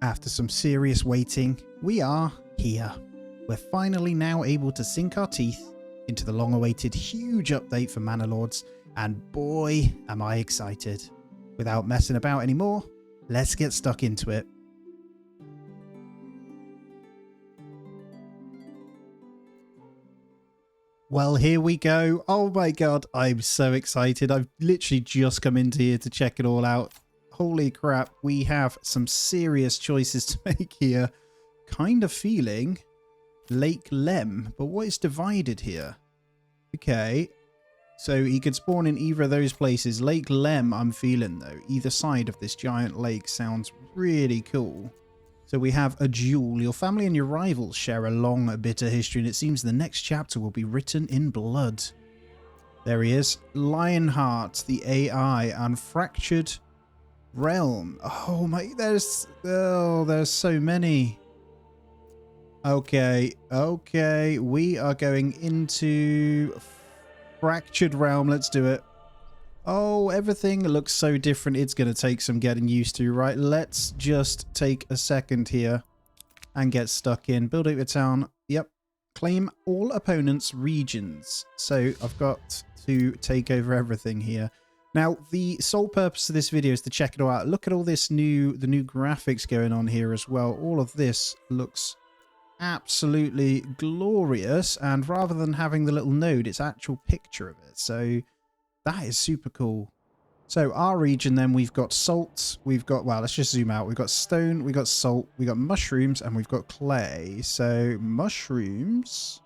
After some serious waiting, we are here. We're finally now able to sink our teeth into the long-awaited huge update for Manor Lords, and boy, am I excited. Without messing about anymore, let's get stuck into it. Well, here we go. Oh my god, I'm so excited. I've literally just come into here to check it all out. Holy crap, we have some serious choices to make here. Kind of feeling Lake Lem, but what is divided here? Okay, so he could spawn in either of those places. Lake Lem, I'm feeling though. Either side of this giant lake sounds really cool. So we have a duel. Your family and your rivals share a long, bitter history, and it seems the next chapter will be written in blood. There he is. Lionheart, the AI, and Fractured Realm. Oh my, there's so many. Okay, we are going into Fractured Realm. Let's do it. Oh, everything looks so different. It's going to take some getting used to, right? Let's just take a second here and get stuck in. Build out your town. Yep. Claim all opponents' regions. So I've got to take over everything here. Now, the sole purpose of this video is to check it all out. Look at all this the new graphics going on here as well. All of this looks absolutely glorious. And rather than having the little node, it's actual picture of it. So that is super cool. So our region then, we've got salt, we've got, well, let's just zoom out. We've got stone, we've got salt, we've got mushrooms, and we've got clay. So mushrooms,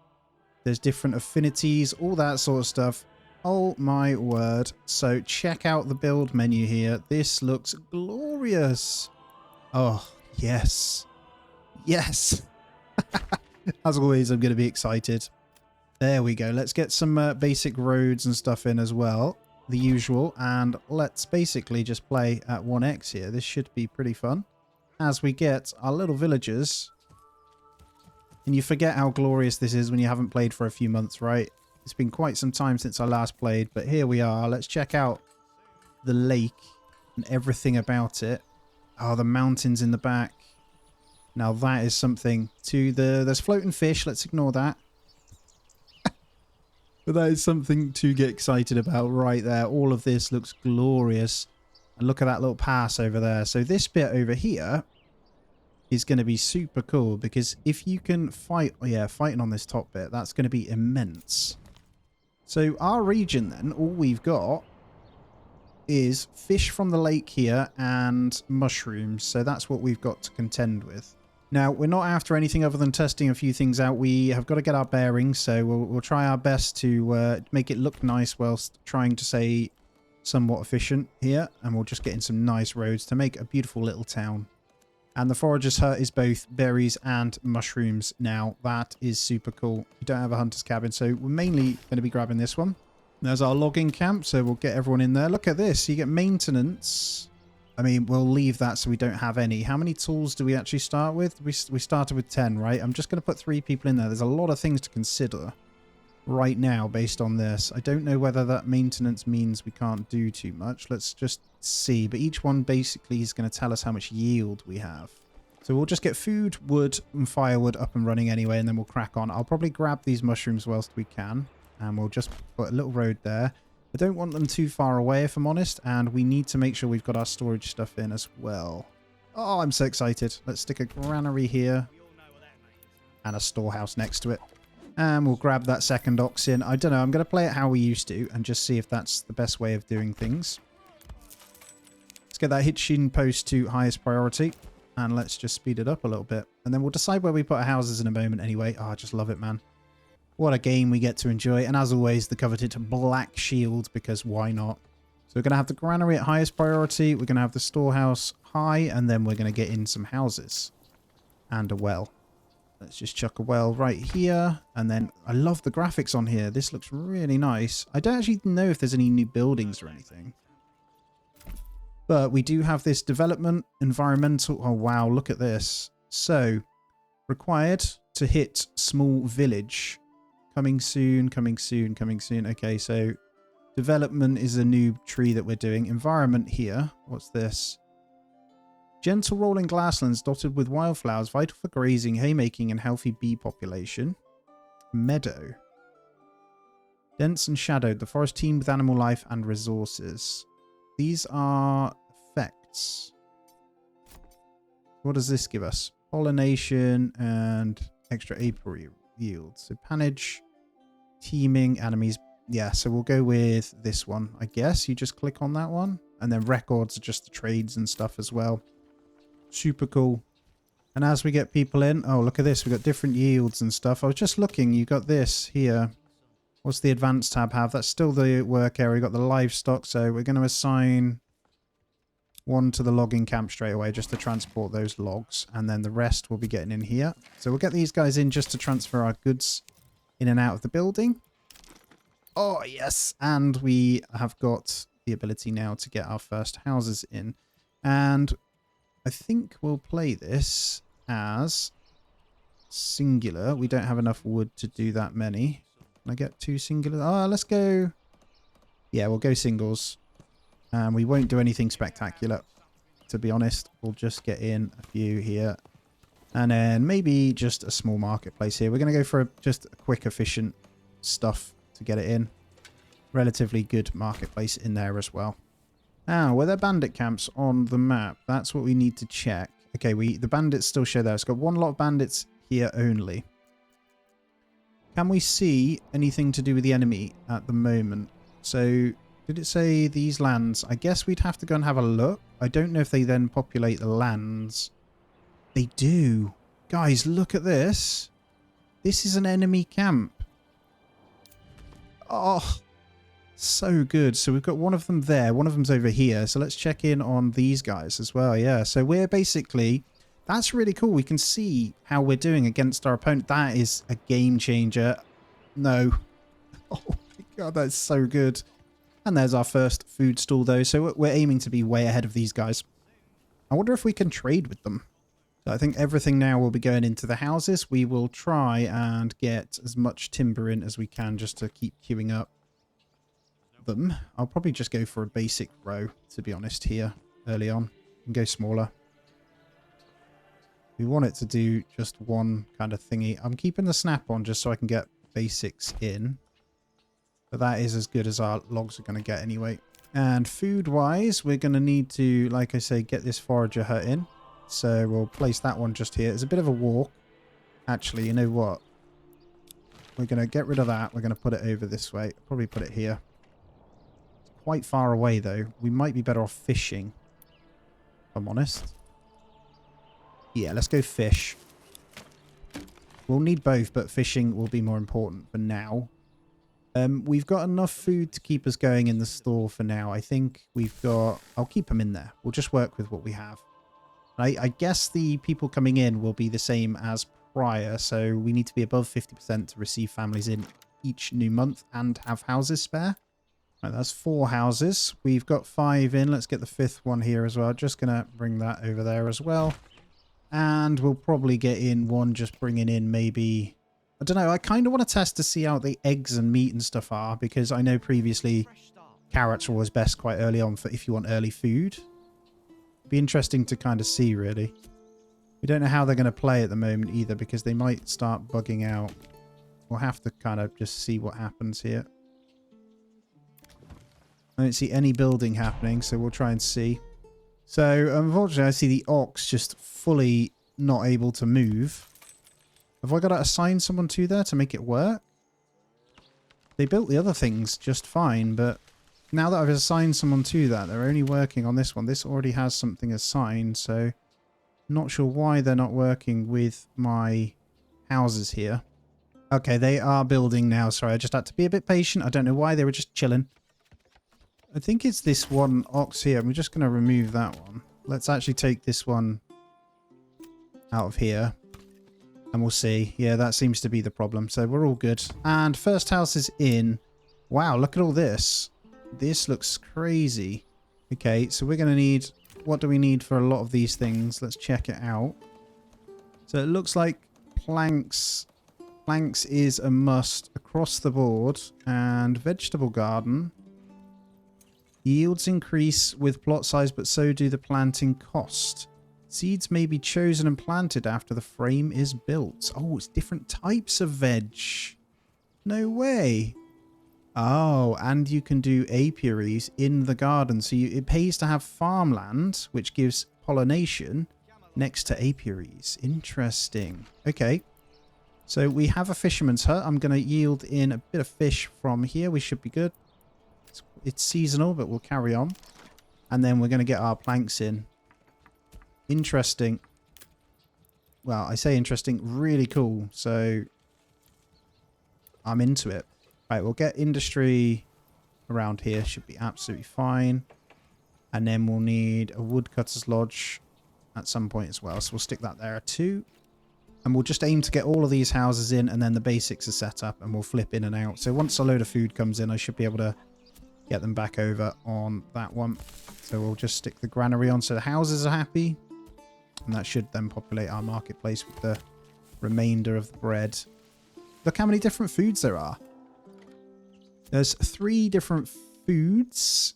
there's different affinities, all that sort of stuff. Oh my word. So check out the build menu here. This looks glorious. Oh, yes. Yes. As always, I'm going to be excited. There we go. Let's get some basic roads and stuff in as well. The usual. And let's basically just play at 1x here. This should be pretty fun. As we get our little villagers. And you forget how glorious this is when you haven't played for a few months, right? It's been quite some time since I last played. But here we are. Let's check out the lake and everything about it. Oh, the mountains in the back. Now that is something to the... There's floating fish. Let's ignore that. But that is something to get excited about right there. All of this looks glorious. And look at that little pass over there. So this bit over here is going to be super cool. Because if you can fight... Oh yeah, fighting on this top bit. That's going to be immense. So our region then, all we've got is fish from the lake here and mushrooms. So that's what we've got to contend with. Now, we're not after anything other than testing a few things out. We have got to get our bearings, so we'll try our best to make it look nice whilst trying to stay somewhat efficient here. And we'll just get in some nice roads to make a beautiful little town. And the forager's hut is both berries and mushrooms now. That is super cool. We don't have a hunter's cabin, so we're mainly going to be grabbing this one. There's our logging camp, so we'll get everyone in there. Look at this. You get maintenance. I mean, we'll leave that so we don't have any. How many tools do we actually start with? We started with 10, right? I'm just going to put 3 people in there. There's a lot of things to consider right now based on this. I don't know whether that maintenance means we can't do too much. Let's just see. But each one basically is going to tell us how much yield we have. So we'll just get food, wood, and firewood up and running anyway, and then we'll crack on. I'll probably grab these mushrooms whilst we can. And we'll just put a little road there. I don't want them too far away, if I'm honest, and we need to make sure we've got our storage stuff in as well. Oh, I'm so excited. Let's stick a granary here and a storehouse next to it. And we'll grab that second ox in. I don't know, I'm going to play it how we used to and just see if that's the best way of doing things. Let's get that hitching post to highest priority, and let's just speed it up a little bit. And then we'll decide where we put our houses in a moment anyway. Oh, I just love it, man. What a game we get to enjoy. And as always, the coveted black shield, because why not? So we're going to have the granary at highest priority. We're going to have the storehouse high. And then we're going to get in some houses. And a well. Let's just chuck a well right here. And then I love the graphics on here. This looks really nice. I don't actually know if there's any new buildings or anything. But we do have this development, environmental. Oh, wow. Look at this. So required to hit small village. Coming soon, coming soon, coming soon. Okay, so development is a new tree that we're doing. Environment here. What's this? Gentle rolling grasslands dotted with wildflowers, vital for grazing, haymaking, and healthy bee population. Meadow. Dense and shadowed, the forest teemed with animal life and resources. These are effects. What does this give us? Pollination and extra apiary yield. So panage, teeming, enemies. Yeah, so we'll go with this one, I guess. You just click on that one. And then records are just the trades and stuff as well. Super cool. And as we get people in, oh, look at this. We've got different yields and stuff. I was just looking. You got this here. What's the advanced tab have? That's still the work area. We've got the livestock. So we're going to assign one to the logging camp straight away just to transport those logs. And then the rest we'll be getting in here. So we'll get these guys in just to transfer our goods in and out of the building. Oh, yes. And we have got the ability now to get our first houses in. And I think we'll play this as singular. We don't have enough wood to do that many. Can I get 2 singular? Oh, let's go. Yeah, we'll go singles. And we won't do anything spectacular. To be honest, we'll just get in a few here. And then maybe just a small marketplace here. We're going to go for just a quick, efficient stuff to get it in. Relatively good marketplace in there as well. Now, were there bandit camps on the map? That's what we need to check. Okay, the bandits still show there. It's got one lot of bandits here only. Can we see anything to do with the enemy at the moment? So, did it say these lands? I guess we'd have to go and have a look. I don't know if they then populate the lands. They do. Guys, look at this. This is an enemy camp. Oh, so good. So we've got one of them there. One of them's over here. So let's check in on these guys as well. Yeah, so we're basically... That's really cool. We can see how we're doing against our opponent. That is a game changer. No. Oh my god, that's so good. And there's our first food stall though. So we're aiming to be way ahead of these guys. I wonder if we can trade with them. So I think everything now will be going into the houses. We will try and get as much timber in as we can just to keep queuing up them. I'll probably just go for a basic row, to be honest, here early on. And go smaller. We want it to do just one kind of thingy. I'm keeping the snap on just so I can get basics in. But that is as good as our logs are going to get anyway. And food-wise, we're going to need to, like I say, get this forager hut in. So we'll place that one just here. It's a bit of a walk. Actually, you know what? We're going to get rid of that. We're going to put it over this way. Probably put it here. It's quite far away, though. We might be better off fishing, if I'm honest. Yeah, let's go fish. We'll need both, but fishing will be more important for now. We've got enough food to keep us going in the store for now. I think we've got... I'll keep them in there. We'll just work with what we have. I guess the people coming in will be the same as prior, so we need to be above 50% to receive families in each new month and have houses spare. Right, that's 4 houses. We've got 5 in. Let's get the 5th one here as well. Just going to bring that over there as well. And we'll probably get in one just bringing in maybe... I don't know. I kind of want to test to see how the eggs and meat and stuff are, because I know previously carrots are always best quite early on for if you want early food. Be interesting to kind of see, really. We don't know how they're going to play at the moment either, because they might start bugging out. We'll have to kind of just see what happens here. I don't see any building happening, so we'll try and see. So, unfortunately, I see the ox just fully not able to move. Have I got to assign someone to there to make it work? They built the other things just fine, but now that I've assigned someone to that, they're only working on this one. This already has something assigned, so not sure why they're not working with my houses here. Okay, they are building now. Sorry, I just had to be a bit patient. I don't know why. They were just chilling. I think it's this one ox here. I'm just going to remove that one. Let's actually take this one out of here. And we'll see. Yeah, that seems to be the problem. So we're all good. And first house is in. Wow, look at all this. This looks crazy. Okay, so we're going to need... What do we need for a lot of these things? Let's check it out. So it looks like planks. Planks is a must across the board. And vegetable garden. Yields increase with plot size, but so do the planting cost. Seeds may be chosen and planted after the frame is built. Oh, it's different types of veg. No way. Oh, and you can do apiaries in the garden. So it pays to have farmland, which gives pollination next to apiaries. Interesting. Okay. So we have a fisherman's hut. I'm going to yield in a bit of fish from here. We should be good. It's seasonal, but we'll carry on. And then we're going to get our planks in. Interesting. Well, I say interesting. Really cool. So I'm into it. Right, we'll get industry around here. Should be absolutely fine. And then we'll need a woodcutter's lodge at some point as well. So we'll stick that there too. And we'll just aim to get all of these houses in, and then the basics are set up, and we'll flip in and out. So once a load of food comes in, I should be able to get them back over on that one. So we'll just stick the granary on so the houses are happy. And that should then populate our marketplace with the remainder of the bread. Look how many different foods there are. There's 3 different foods.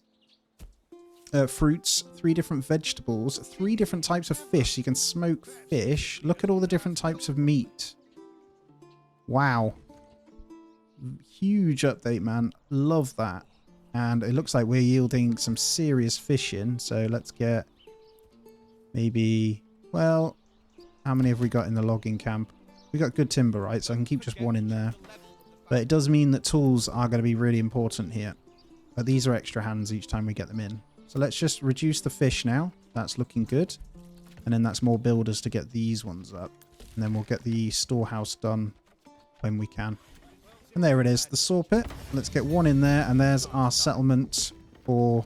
Fruits, 3 different vegetables, 3 different types of fish. You can smoke fish. Look at all the different types of meat. Wow. Huge update, man. Love that. And it looks like we're yielding some serious fish in. So let's get maybe, well, how many have we got in the logging camp? We got good timber, right? So I can keep just 1 in there. But it does mean that tools are going to be really important here. But these are extra hands each time we get them in. So let's just reduce the fish now. That's looking good. And then that's more builders to get these ones up. And then we'll get the storehouse done when we can. And there it is, the saw pit. Let's get 1 in there. And there's our settlement for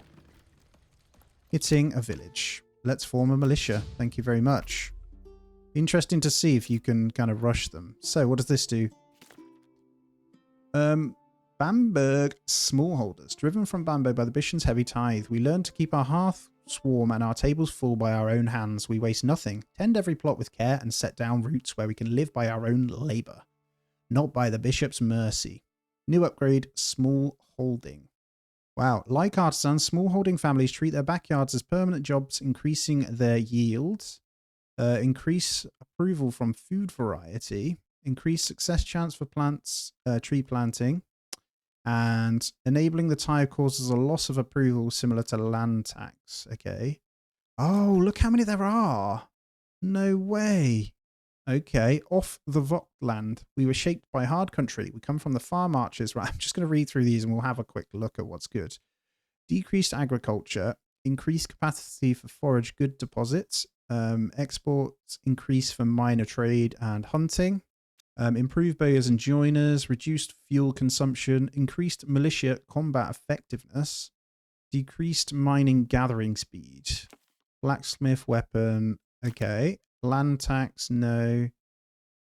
hitting a village. Let's form a militia. Thank you very much. Interesting to see if you can kind of rush them. So what does this do? Bamberg smallholders. Driven from Bamberg by the Bishan's heavy tithe, we learn to keep our hearth warm and our tables full by our own hands. We waste nothing. Tend every plot with care and set down roots where we can live by our own labour, not by the bishop's mercy. New upgrade, small holding. Wow. Like artisans, small holding families treat their backyards as permanent jobs, increasing their yields. Increase approval from food variety. Increase success chance for plants, tree planting. And enabling the tithe causes a loss of approval similar to land tax. Okay. Oh, look how many there are. No way. Okay. Off the Vogtland. We were shaped by hard country. We come from the far marches. Right. I'm just going to read through these and we'll have a quick look at what's good. Decreased agriculture. Increased capacity for forage good deposits. Exports increase for minor trade and hunting. Improved beggars and joiners, reduced fuel consumption, increased militia combat effectiveness, decreased mining gathering speed, blacksmith weapon, okay, land tax, no,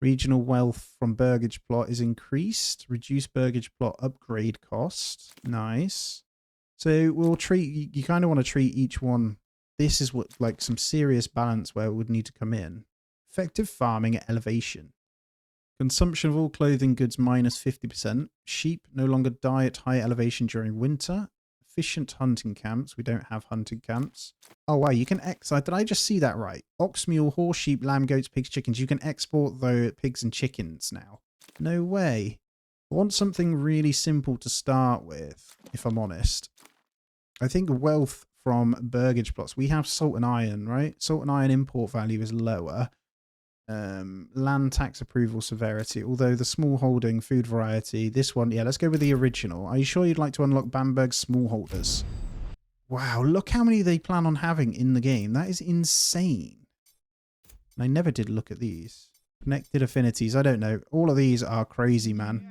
regional wealth from burgage plot is increased, reduced burgage plot upgrade cost, nice. So we'll treat, you kind of want to treat each one, this is what, like some serious balance where it would need to come in. Effective farming at elevation. Consumption of all clothing goods minus 50%. Sheep no longer die at high elevation during winter. Efficient hunting camps. We don't have hunting camps. Oh, wow. You can did I just see that right? Ox, mule, horse, sheep, lamb, goats, pigs, chickens. You can export the pigs and chickens now. No way. I want something really simple to start with, if I'm honest. I think wealth from burgage plots. We have salt and iron, right? Salt and iron import value is lower. Land tax approval severity, although the small holding food variety, this one, yeah, let's go with the original. Are you sure you'd like to unlock Bamberg smallholders? Wow, look how many they plan on having in the game. That is insane. And I never did look at these. Connected affinities, I don't know. All of these are crazy, man.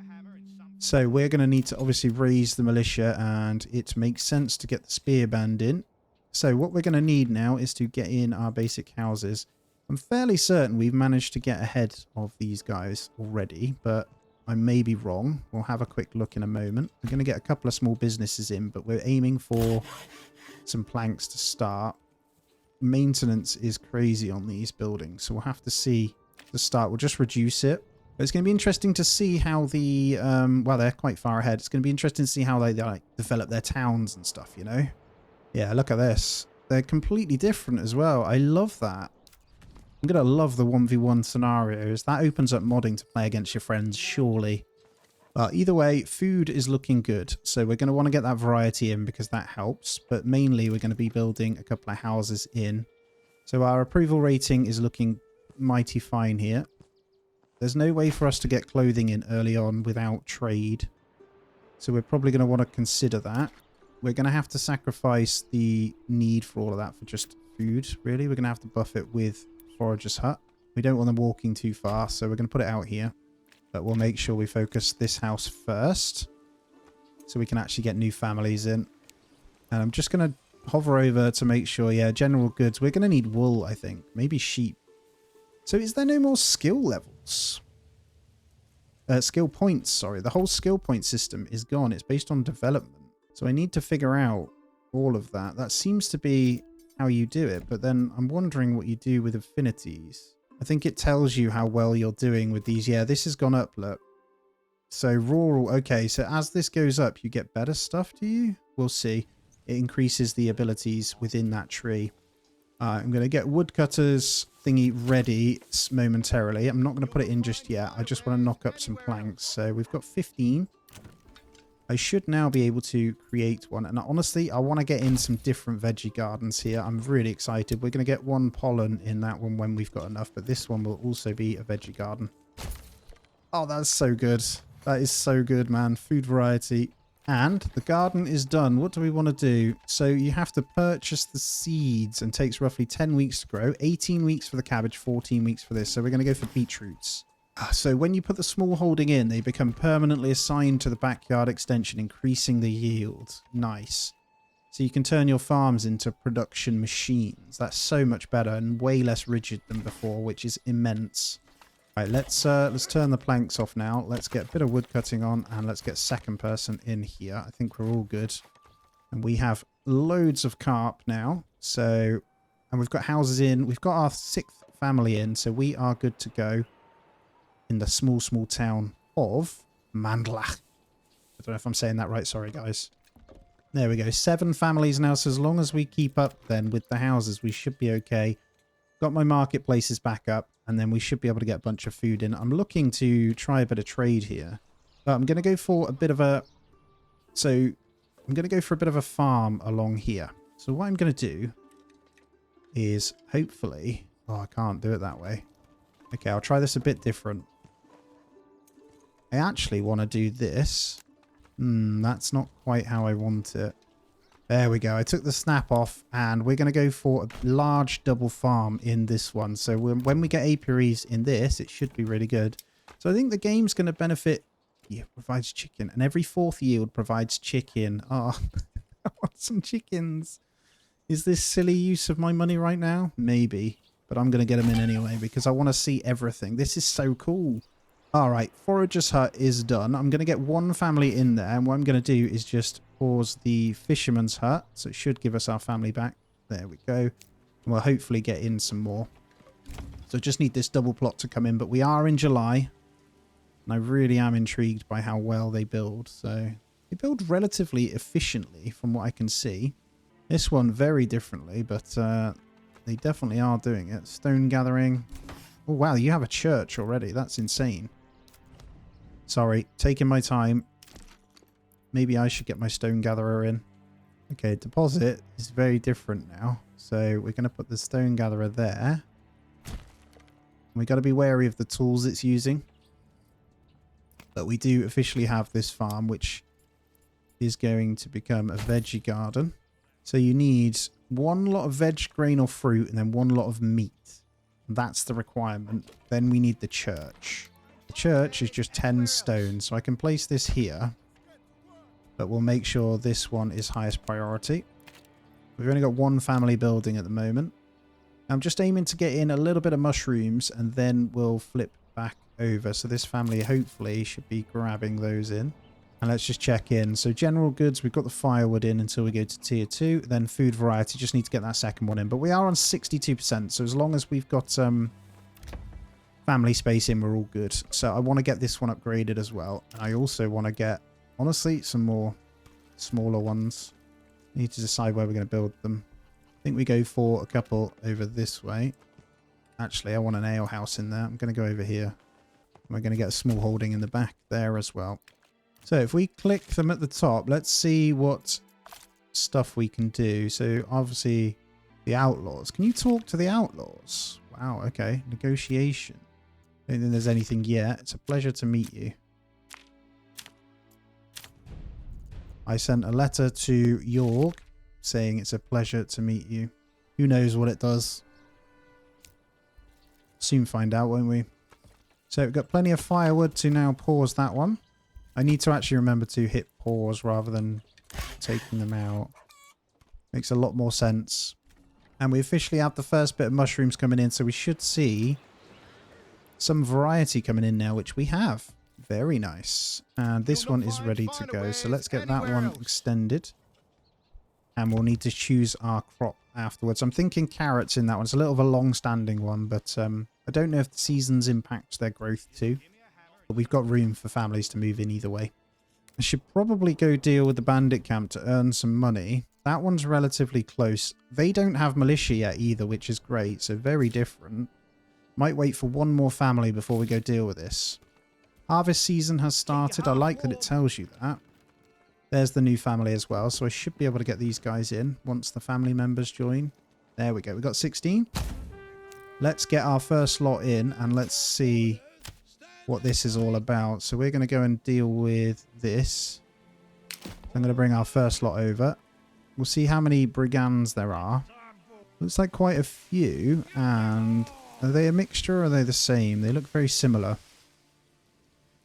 So we're going to need to obviously raise the militia, and it makes sense to get the spear band in. So what we're going to need now is to get in our basic houses. I'm fairly certain we've managed to get ahead of these guys already, but I may be wrong. We'll have a quick look in a moment. We're going to get a couple of small businesses in, but we're aiming for some planks to start. Maintenance is crazy on these buildings, so we'll have to see the start. We'll just reduce it. But it's going to be interesting to see how the, well, they're quite far ahead. It's going to be interesting to see how they like develop their towns and stuff, you know? Yeah, look at this. They're completely different as well. I love that. I'm going to love the 1v1 scenarios. That opens up modding to play against your friends, surely. But either way, food is looking good. So we're going to want to get that variety in because that helps. But mainly we're going to be building a couple of houses in. So our approval rating is looking mighty fine here. There's no way for us to get clothing in early on without trade. So we're probably going to want to consider that. We're going to have to sacrifice the need for all of that for just food, really. We're going to have to buff it with Forager's Hut. We don't want them walking too far, so we're going to put it out here. But we'll make sure we focus this house first so we can actually get new families in. And I'm just going to hover over to make sure, yeah, general goods. We're going to need wool, I think. Maybe sheep. So is there no more skill levels? Skill points, sorry. The whole skill point system is gone. It's based on development. So I need to figure out all of that. That seems to be how you do it. But then I'm wondering what you do with affinities. I think it tells you how well you're doing with these. Yeah, this has gone up, look. So rural, okay. So as this goes up, you get better stuff, do you? We'll see. It increases the abilities within that tree. I'm going to get woodcutters thingy ready momentarily. I'm not going to put it in just yet. I just want to knock up some planks. So we've got 15. I should now be able to create one. And honestly, I want to get in some different veggie gardens here. I'm really excited. We're going to get one pollen in that one when we've got enough. But this one will also be a veggie garden. Oh, that's so good. That is so good, man. Food variety. And the garden is done. What do we want to do? So you have to purchase the seeds and takes roughly 10 weeks to grow. 18 weeks for the cabbage, 14 weeks for this. So we're going to go for beetroots. So when you put the small holding in, they become permanently assigned to the backyard extension, increasing the yield. Nice. So you can turn your farms into production machines. That's so much better and way less rigid than before, which is immense. Right, let's turn the planks off now. Let's get a bit of wood cutting on and let's get second person in here. I think we're all good. And we have loads of carp now. So, and we've got houses in. We've got our 6th family in, so we are good to go in the small town of Mandlach. I don't know if I'm saying that right. Sorry, guys. There we go. 7 families now. So as long as we keep up then with the houses, we should be okay. Got my marketplaces back up. And then we should be able to get a bunch of food in. I'm looking to try a bit of trade here. But I'm going to go for a bit of a... So, I'm going to go for a bit of a farm along here. So what I'm going to do is hopefully... Oh, I can't do it that way. Okay, I'll try this a bit different. I actually want to do this. That's not quite how I want it. There we go. I took the snap off and we're going to go for a large double farm in this one. So when we get apiaries in this, it should be really good. So I think the game's going to benefit. Yeah, provides chicken. And every 4th yield provides chicken. Oh, I want some chickens. Is this silly use of my money right now? Maybe. But I'm going to get them in anyway because I want to see everything. This is so cool. All right. Forager's Hut is done. I'm going to get one family in there. And what I'm going to do is just pause the fisherman's hut. So it should give us our family back. There we go. And we'll hopefully get in some more. So just need this double plot to come in. But we are in July. And I really am intrigued by how well they build. So they build relatively efficiently from what I can see. This one very differently. But they definitely are doing it. Stone gathering. Oh, wow. You have a church already. That's insane. Sorry. Taking my time. Maybe I should get my stone gatherer in. Okay, deposit is very different now. So we're going to put the stone gatherer there. We've got to be wary of the tools it's using. But we do officially have this farm, which is going to become a veggie garden. So you need one lot of veg, grain or fruit, and then one lot of meat. That's the requirement. Then we need the church. The church is just 10 stone, so I can place this here. But we'll make sure this one is highest priority. We've only got one family building at the moment. I'm just aiming to get in a little bit of mushrooms and then we'll flip back over. So this family hopefully should be grabbing those in. And let's just check in. So general goods, we've got the firewood in until we go to tier 2. Then food variety, just need to get that second one in. But we are on 62%. So as long as we've got family space in, we're all good. So I want to get this one upgraded as well. And I also want to get, honestly, some more smaller ones. Need to decide where we're going to build them. I think we go for a couple over this way. Actually, I want an ale house in there. I'm going to go over here. We're going to get a small holding in the back there as well. So if we click them at the top, let's see what stuff we can do. So obviously the outlaws. Can you talk to the outlaws? Wow, okay. Negotiation. Don't think there's anything yet. It's a pleasure to meet you. I sent a letter to York saying it's a pleasure to meet you. Who knows what it does? Soon find out, won't we? So we've got plenty of firewood to now pause that one. I need to actually remember to hit pause rather than taking them out. Makes a lot more sense. And we officially have the first bit of mushrooms coming in, so we should see some variety coming in now, which we have. Very nice. And this one is ready to go, so let's get that one extended. And we'll need to choose our crop afterwards. I'm thinking carrots in that one. It's a little of a long-standing one, but I don't know if the seasons impact their growth too. But we've got room for families to move in either way. I should probably go deal with the bandit camp to earn some money. That one's relatively close. They don't have militia yet either, which is great. So very different. Might wait for one more family before we go deal with this. Harvest season has started. I like that it tells you that. There's the new family as well. So I should be able to get these guys in once the family members join. There we go. We've got 16. Let's get our first lot in and let's see what this is all about. So we're going to go and deal with this. I'm going to bring our first lot over. We'll see how many brigands there are. Looks like quite a few. And are they a mixture or are they the same? They look very similar.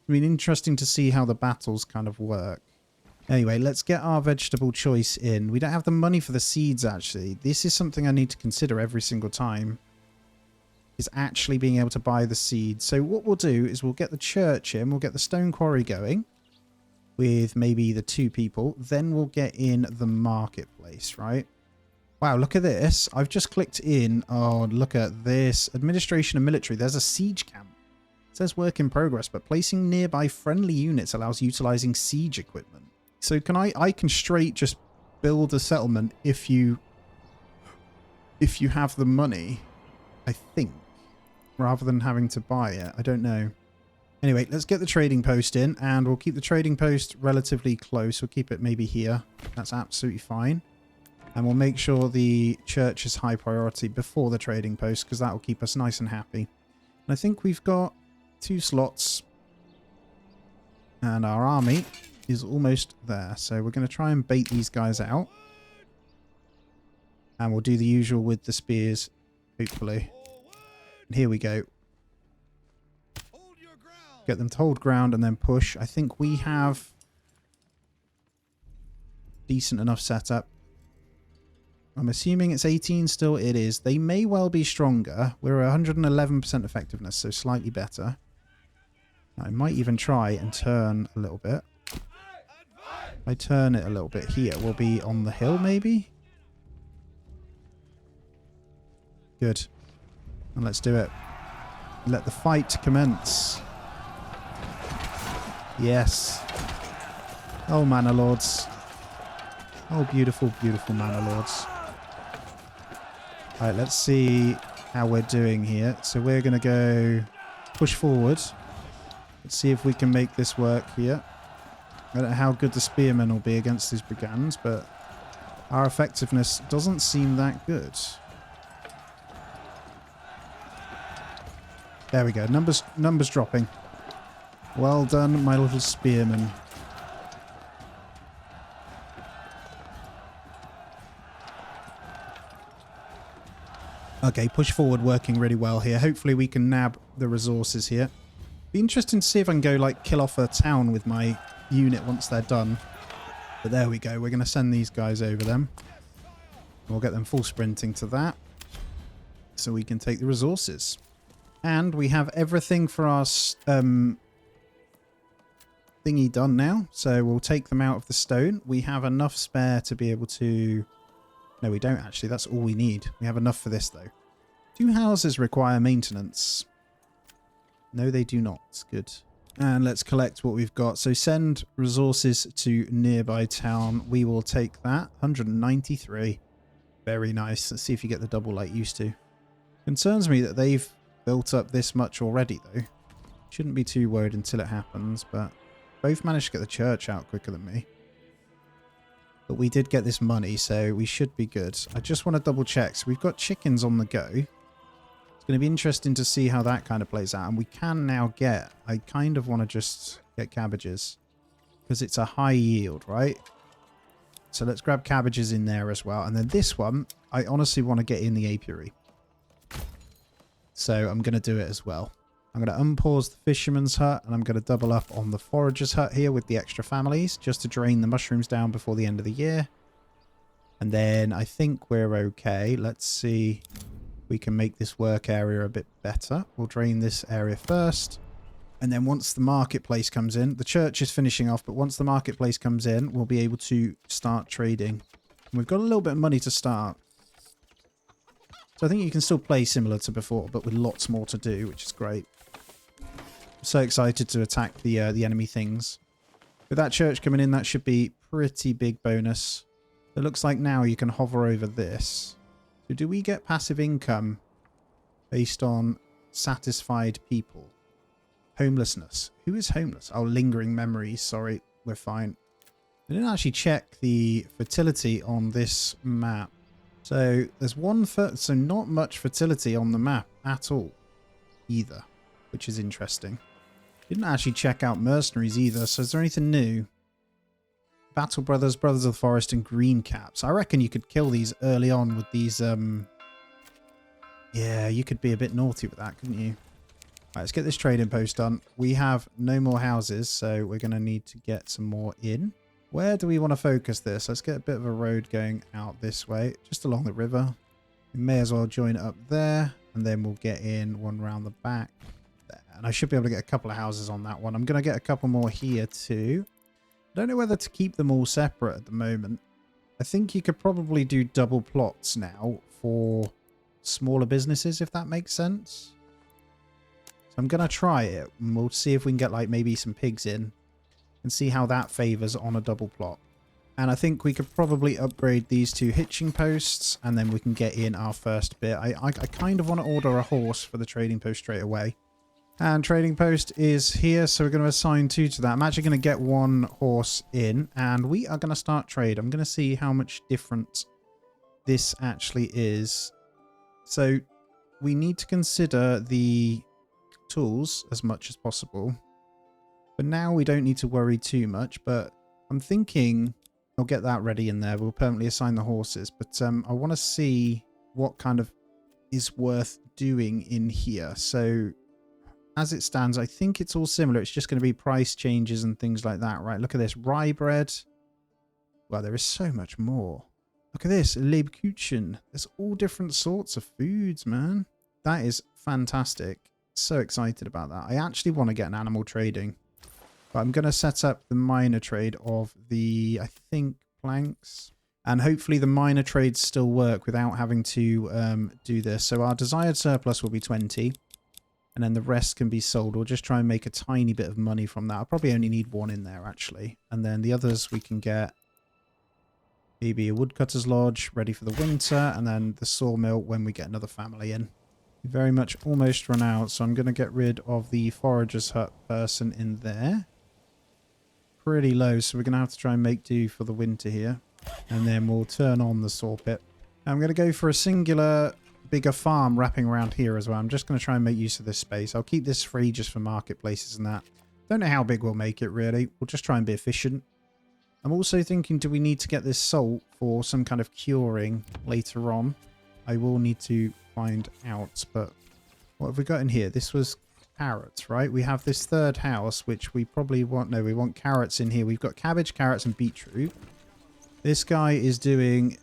I mean, interesting to see how the battles kind of work. Anyway, let's get our vegetable choice in. We don't have the money for the seeds, actually. This is something I need to consider every single time. Is actually being able to buy the seeds. So what we'll do is we'll get the church in. We'll get the stone quarry going. With maybe the 2 people. Then we'll get in the marketplace, right? Wow, look at this. I've just clicked in. Oh, look at this. Administration and military. There's a siege camp. It says work in progress, but placing nearby friendly units allows utilizing siege equipment. So can I can straight just build a settlement if you have the money, I think, rather than having to buy it. I don't know. Anyway, let's get the trading post in and we'll keep the trading post relatively close. We'll keep it maybe here. That's absolutely fine. And we'll make sure the church is high priority before the trading post because that will keep us nice and happy. And I think we've got 2 slots and our army is almost there. So we're going to try and bait these guys out. And we'll do the usual with the spears, hopefully. And here we go. Get them to hold ground and then push. I think we have decent enough setup. I'm assuming it's 18 still. It is. They may well be stronger. We're 111% effectiveness, so slightly better. I might even try and turn a little bit. If I turn it a little bit here, we'll be on the hill maybe? Good. And let's do it. Let the fight commence. Yes. Oh, Manor Lords. Oh, beautiful, beautiful Manor Lords. Alright, let's see how we're doing here. So we're going to go push forward. Let's see if we can make this work here. I don't know how good the spearmen will be against these brigands, but our effectiveness doesn't seem that good. There we go. Numbers dropping. Well done, my little spearmen. Okay, push forward working really well here. Hopefully we can nab the resources here. Be interesting to see if I can go like kill off a town with my unit once they're done. But there we go. We're going to send these guys over them. We'll get them full sprinting to that. So we can take the resources. And we have everything for our thingy done now. So we'll take them out of the stone. We have enough spare to be able to... No, we don't actually. That's all we need. We have enough for this though. 2 houses require maintenance. No, they do not. Good. And let's collect what we've got. So send resources to nearby town. We will take that. 193. Very nice. Let's see if you get the double like used to. Concerns me that they've built up this much already, though. Shouldn't be too worried until it happens, but both managed to get the church out quicker than me. But we did get this money, so we should be good. I just want to double check. So we've got chickens on the go. It's going to be interesting to see how that kind of plays out. And we can now get... I kind of want to just get cabbages. Because it's a high yield, right? So let's grab cabbages in there as well. And then this one, I honestly want to get in the apiary. So I'm going to do it as well. I'm going to unpause the fisherman's hut, and I'm going to double up on the forager's hut here with the extra families, just to drain the mushrooms down before the end of the year. And then I think we're okay. Let's see if we can make this work area a bit better. We'll drain this area first. And then once the marketplace comes in, the church is finishing off, but once the marketplace comes in, we'll be able to start trading. And we've got a little bit of money to start. So I think you can still play similar to before, but with lots more to do, which is great. So excited to attack the enemy things. With that church coming in, that should be pretty big bonus. It looks like now you can hover over this. So do we get passive income based on satisfied people? Homelessness. Who is homeless? Oh, lingering memories. Sorry, we're fine. I didn't actually check the fertility on this map. So there's so not much fertility on the map at all either, which is interesting. Didn't actually check out mercenaries either, so is there anything new? Battle Brothers, Brothers of the Forest, and Green Caps. I reckon you could kill these early on with these, yeah, you could be a bit naughty with that, couldn't you? Right, let's get this trading post done. We have no more houses, so we're going to need to get some more in. Where do we want to focus this? Let's get a bit of a road going out this way, just along the river. We may as well join it up there, and then we'll get in one round the back. And I should be able to get a couple of houses on that one. I'm going to get a couple more here too. I don't know whether to keep them all separate at the moment. I think you could probably do double plots now for smaller businesses, if that makes sense. So I'm going to try it, and we'll see if we can get like maybe some pigs in and see how that favors on a double plot. And I think we could probably upgrade these two hitching posts, and then we can get in our first bit. I kind of want to order a horse for the trading post straight away. And trading post is here, so we're going to assign 2 to that. I'm actually going to get 1 horse in, and we are going to start trade. I'm going to see how much different this actually is. So we need to consider the tools as much as possible. But now we don't need to worry too much, but I'm thinking I'll get that ready in there. We'll permanently assign the horses, but I want to see what kind of is worth doing in here. So as it stands, I think it's all similar. It's just going to be price changes and things like that, right? Look at this. Rye bread. Well, there is so much more. Look at this. Lebkuchen. There's all different sorts of foods, man. That is fantastic. So excited about that. I actually want to get an animal trading. But I'm going to set up the minor trade of the, I think, planks. And hopefully the minor trades still work without having to do this. So our desired surplus will be 20. And then the rest can be sold. We'll just try and make a tiny bit of money from that. I'll probably only need 1 in there, actually. And then the others we can get maybe a woodcutter's lodge ready for the winter. And then the sawmill when we get another family in. We very much almost run out. So I'm going to get rid of the forager's hut person in there. Pretty low. So we're going to have to try and make do for the winter here. And then we'll turn on the saw pit. I'm going to go for a singular bigger farm wrapping around here as well. I'm just going to try and make use of this space. I'll keep this free just for marketplaces and that. Don't know how big we'll make it really. We'll just try and be efficient. I'm also thinking, do we need to get this salt for some kind of curing later on? I will need to find out, but what have we got in here? This was carrots, right? We have this third house, which we probably want. No, we want carrots in here. We've got cabbage, carrots, and beetroot. This guy is doing,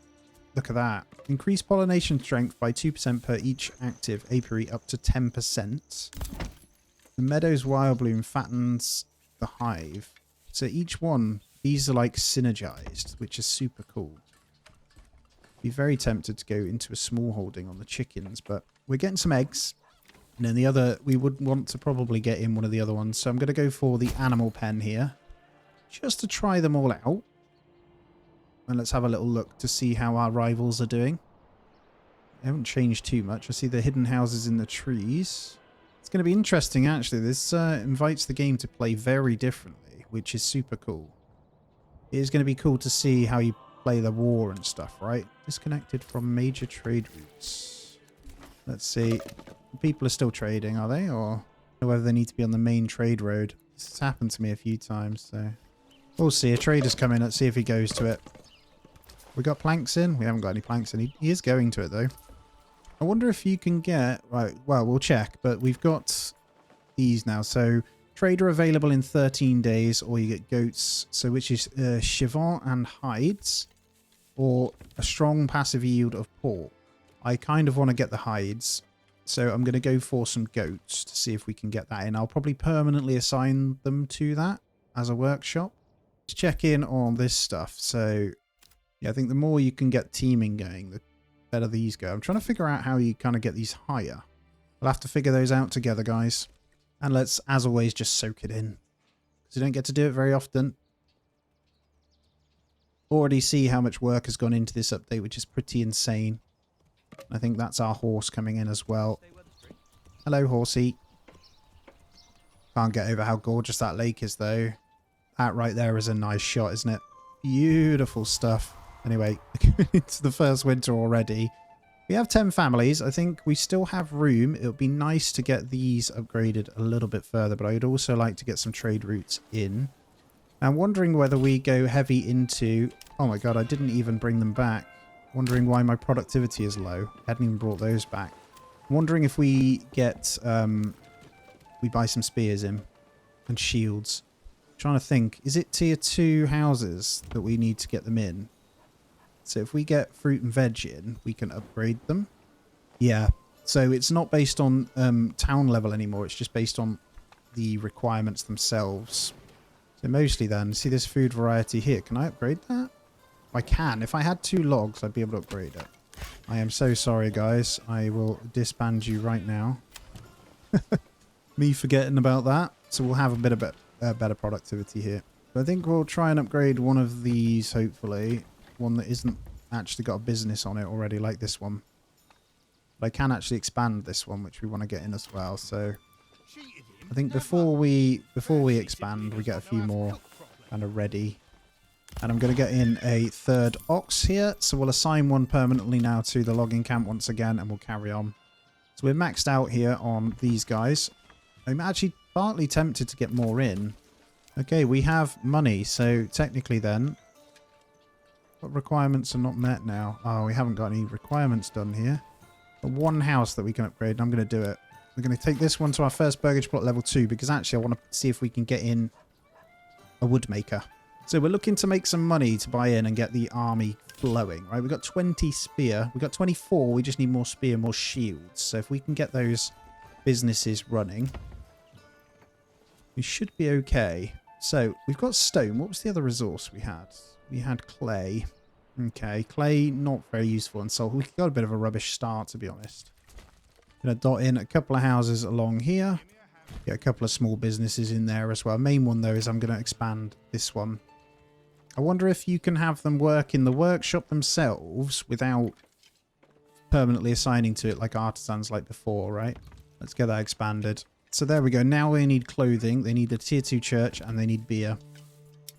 look at that. Increase pollination strength by 2% per each active apiary up to 10%. The meadow's wild bloom fattens the hive. So each one, these are like synergized, which is super cool. Be very tempted to go into a small holding on the chickens, but we're getting some eggs. And then the other, we would want to probably get in one of the other ones. So I'm going to go for the animal pen here, just to try them all out. And let's have a little look to see how our rivals are doing. They haven't changed too much. I see the hidden houses in the trees. It's going to be interesting, actually. This invites the game to play very differently, which is super cool. It is going to be cool to see how you play the war and stuff, right? Disconnected from major trade routes. Let's see. People are still trading, are they? Or whether they need to be on the main trade road. This has happened to me a few times, so... We'll see. A trader's coming. Let's see if he goes to it. We got planks in? We haven't got any planks in. He is going to it, though. I wonder if you can get... Right, well, we'll check. But we've got these now. So, trader available in 13 days, or you get goats. So, which is chivon and hides, or a strong passive yield of pork. I kind of want to get the hides. So, I'm going to go for some goats to see if we can get that in. I'll probably permanently assign them to that as a workshop. Let's check in on this stuff. So, yeah, I think the more you can get teaming going, the better these go. I'm trying to figure out how you kind of get these higher. We'll have to figure those out together, guys. And let's, as always, just soak it in. Because you don't get to do it very often. Already see how much work has gone into this update, which is pretty insane. I think that's our horse coming in as well. Hello, horsey. Can't get over how gorgeous that lake is, though. That right there is a nice shot, isn't it? Beautiful stuff. Anyway, it's the first winter already. We have 10 families. I think we still have room. It would be nice to get these upgraded a little bit further, but I would also like to get some trade routes in. I'm wondering whether we go heavy into... Oh my god, I didn't even bring them back. Wondering why my productivity is low. I hadn't even brought those back. I'm wondering if we get... we buy some spears in. And shields. Trying to think, is it tier 2 houses that we need to get them in? So if we get fruit and veg in, we can upgrade them. Yeah, so it's not based on town level anymore. It's just based on the requirements themselves. So mostly then, see this food variety here. Can I upgrade that? I can. If I had 2 logs, I'd be able to upgrade it. I am so sorry, guys. I will disband you right now. Me forgetting about that. So we'll have a bit of better productivity here. But I think we'll try and upgrade one of these, hopefully. One that isn't actually got a business on it already, like this one. But I can actually expand this one, which we want to get in as well. So I think before we expand, we get a few more kind of ready. And I'm going to get in a 3rd ox here. So we'll assign one permanently now to the logging camp once again, and we'll carry on. So we're maxed out here on these guys. I'm actually partly tempted to get more in. Okay, we have money, so technically then... What requirements are not met now? Oh, we haven't got any requirements done here. But one house that we can upgrade, and I'm going to do it. We're going to take this one to our first burgage plot level 2, because actually I want to see if we can get in a woodmaker. So we're looking to make some money to buy in and get the army flowing, right? We've got 20 spear. We've got 24. We just need more spear, more shields. So if we can get those businesses running... we should be okay. So, we've got stone. What was the other resource we had? We had clay. Okay, clay, not very useful in salt. We got a bit of a rubbish start, to be honest. Gonna dot in a couple of houses along here. Get a couple of small businesses in there as well. Main one, though, is I'm going to expand this one. I wonder if you can have them work in the workshop themselves without permanently assigning to it like artisans like before, right? Let's get that expanded. So there we go. Now they need clothing. They need a tier 2 church and they need beer.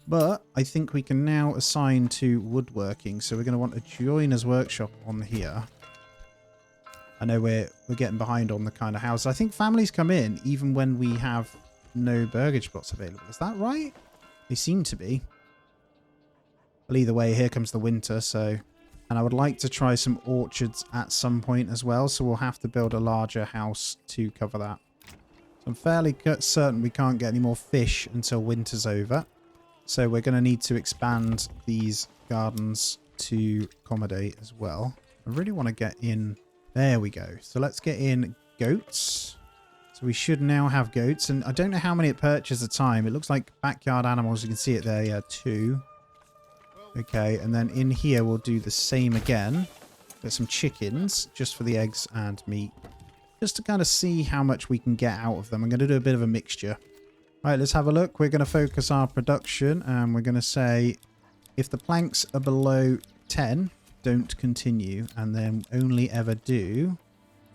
But I think we can now assign to woodworking. So we're going to want a joiner's workshop on here. I know we're getting behind on the kind of house. I think families come in even when we have no burgage plots available. Is that right? They seem to be. Well, either way, here comes the winter. So, and I would like to try some orchards at some point as well. So we'll have to build a larger house to cover that. So I'm fairly certain we can't get any more fish until winter's over. So we're going to need to expand these gardens to accommodate as well. I really want to get in... There we go. So let's get in goats. So we should now have goats. And I don't know how many it purchases at a time. It looks like backyard animals. You can see it there. Yeah, 2. Okay, and then in here we'll do the same again. Get some chickens just for the eggs and meat. Just to kind of see how much we can get out of them. I'm going to do a bit of a mixture. Right, let's have a look. We're going to focus our production. And we're going to say if the planks are below 10... don't continue, and then only ever do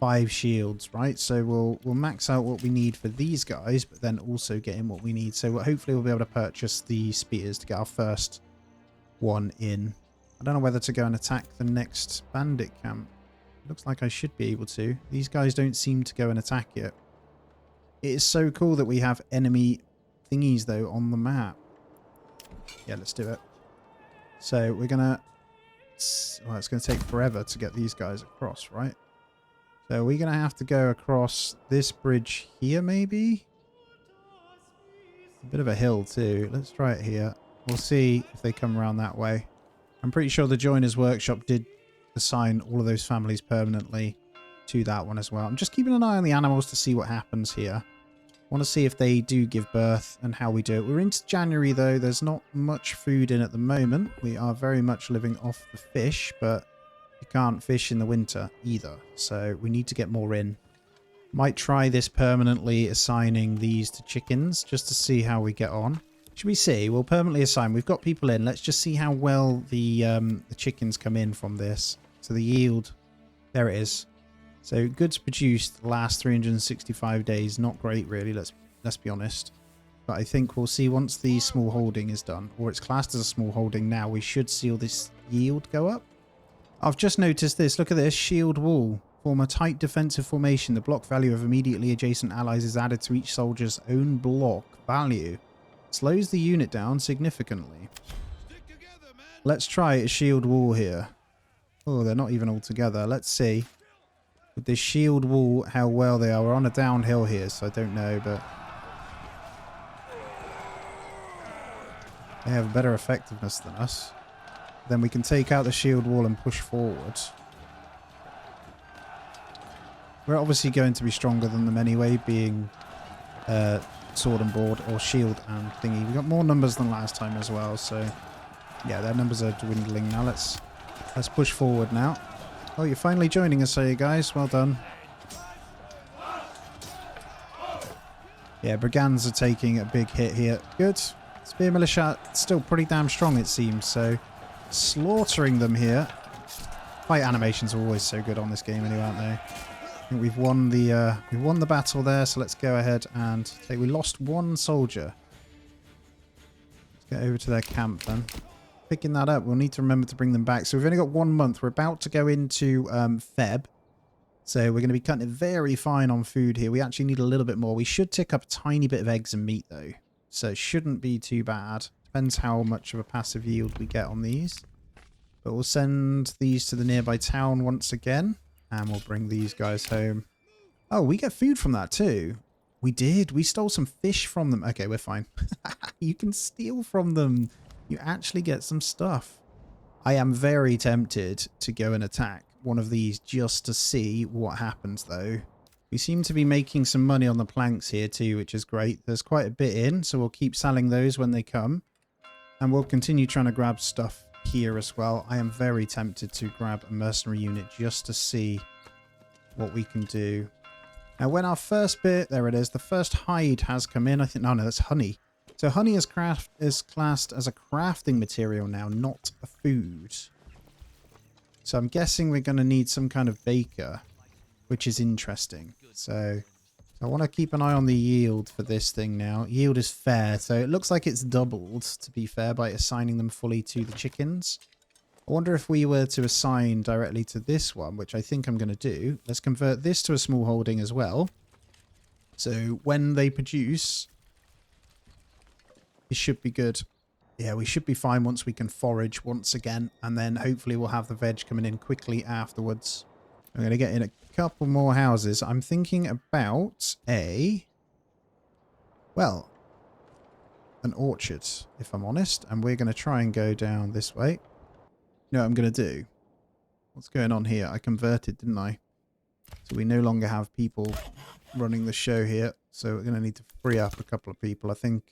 5 shields, right? So we'll max out what we need for these guys, but then also get in what we need. So hopefully we'll be able to purchase the spears to get our first one in. I don't know whether to go and attack the next bandit camp. Looks like I should be able to. These guys don't seem to go and attack it. It is so cool that we have enemy thingies though on the map. Yeah, let's do it. So we're gonna... Well, it's gonna take forever to get these guys across, right? So we're gonna have to go across this bridge here, maybe? A bit of a hill too. Let's try it here. We'll see if they come around that way. I'm pretty sure the Joiner's Workshop did assign all of those families permanently to that one as well. I'm just keeping an eye on the animals to see what happens here. I want to see if they do give birth and how we do it. We're into January though. There's not much food in at the moment. We are very much living off the fish, but you can't fish in the winter either. So we need to get more in. Might try this permanently assigning these to chickens just to see how we get on. Should we see? We'll permanently assign. We've got people in. Let's just see how well the chickens come in from this. So the yield, there it is. So goods produced the last 365 days. Not great, really. Let's be honest. But I think we'll see once the small holding is done, or it's classed as a small holding now. We should see all this yield go up. I've just noticed this. Look at this shield wall. Form a tight defensive formation. The block value of immediately adjacent allies is added to each soldier's own block value. Slows the unit down significantly. Let's try a shield wall here. Oh, they're not even all together. Let's see. With this shield wall, how well they are. We're on a downhill here, so I don't know, but... they have better effectiveness than us. Then we can take out the shield wall and push forward. We're obviously going to be stronger than them anyway, being... sword and board or shield and thingy. We got more numbers than last time as well, so yeah, their numbers are dwindling now. Let's push forward now. Oh, you're finally joining us, are you guys? Well done. Yeah, brigands are taking a big hit here. Good. Spear militia still pretty damn strong, it seems, so slaughtering them here. Fight animations are always so good on this game anyway, aren't they? I think we've won the battle there, so let's go ahead and take... we lost one soldier. Let's get over to their camp then. Picking that up, we'll need to remember to bring them back. So we've only got 1 month. We're about to go into Feb. So we're going to be cutting it very fine on food here. We actually need a little bit more. We should tick up a tiny bit of eggs and meat though. So it shouldn't be too bad. Depends how much of a passive yield we get on these. But we'll send these to the nearby town once again. And we'll bring these guys home. Oh, we get food from that too. We did. We stole some fish from them. Okay, we're fine. You can steal from them. You actually get some stuff. I am very tempted to go and attack one of these just to see what happens though. We seem to be making some money on the planks here too, which is great. There's quite a bit in, so we'll keep selling those when they come. And we'll continue trying to grab stuff here as well. I am very tempted to grab a mercenary unit just to see what we can do. Now when our first bit, there it is, the first hide has come in. I think, no, that's honey. So honey is classed as a crafting material now, not a food. So I'm guessing we're going to need some kind of baker, which is interesting. So I want to keep an eye on the yield for this thing now. Yield is fair, so it looks like it's doubled, to be fair, by assigning them fully to the chickens. I wonder if we were to assign directly to this one, which I think I'm going to do. Let's convert this to a small holding as well. So when they produce, it should be good. Yeah, we should be fine once we can forage once again, and then hopefully we'll have the veg coming in quickly afterwards. I'm going to get in a couple more houses. I'm thinking about well, an orchard, if I'm honest. And we're going to try and go down this way. You know what I'm going to do? What's going on here? I converted, didn't I? So we no longer have people running the show here. So we're going to need to free up a couple of people. I think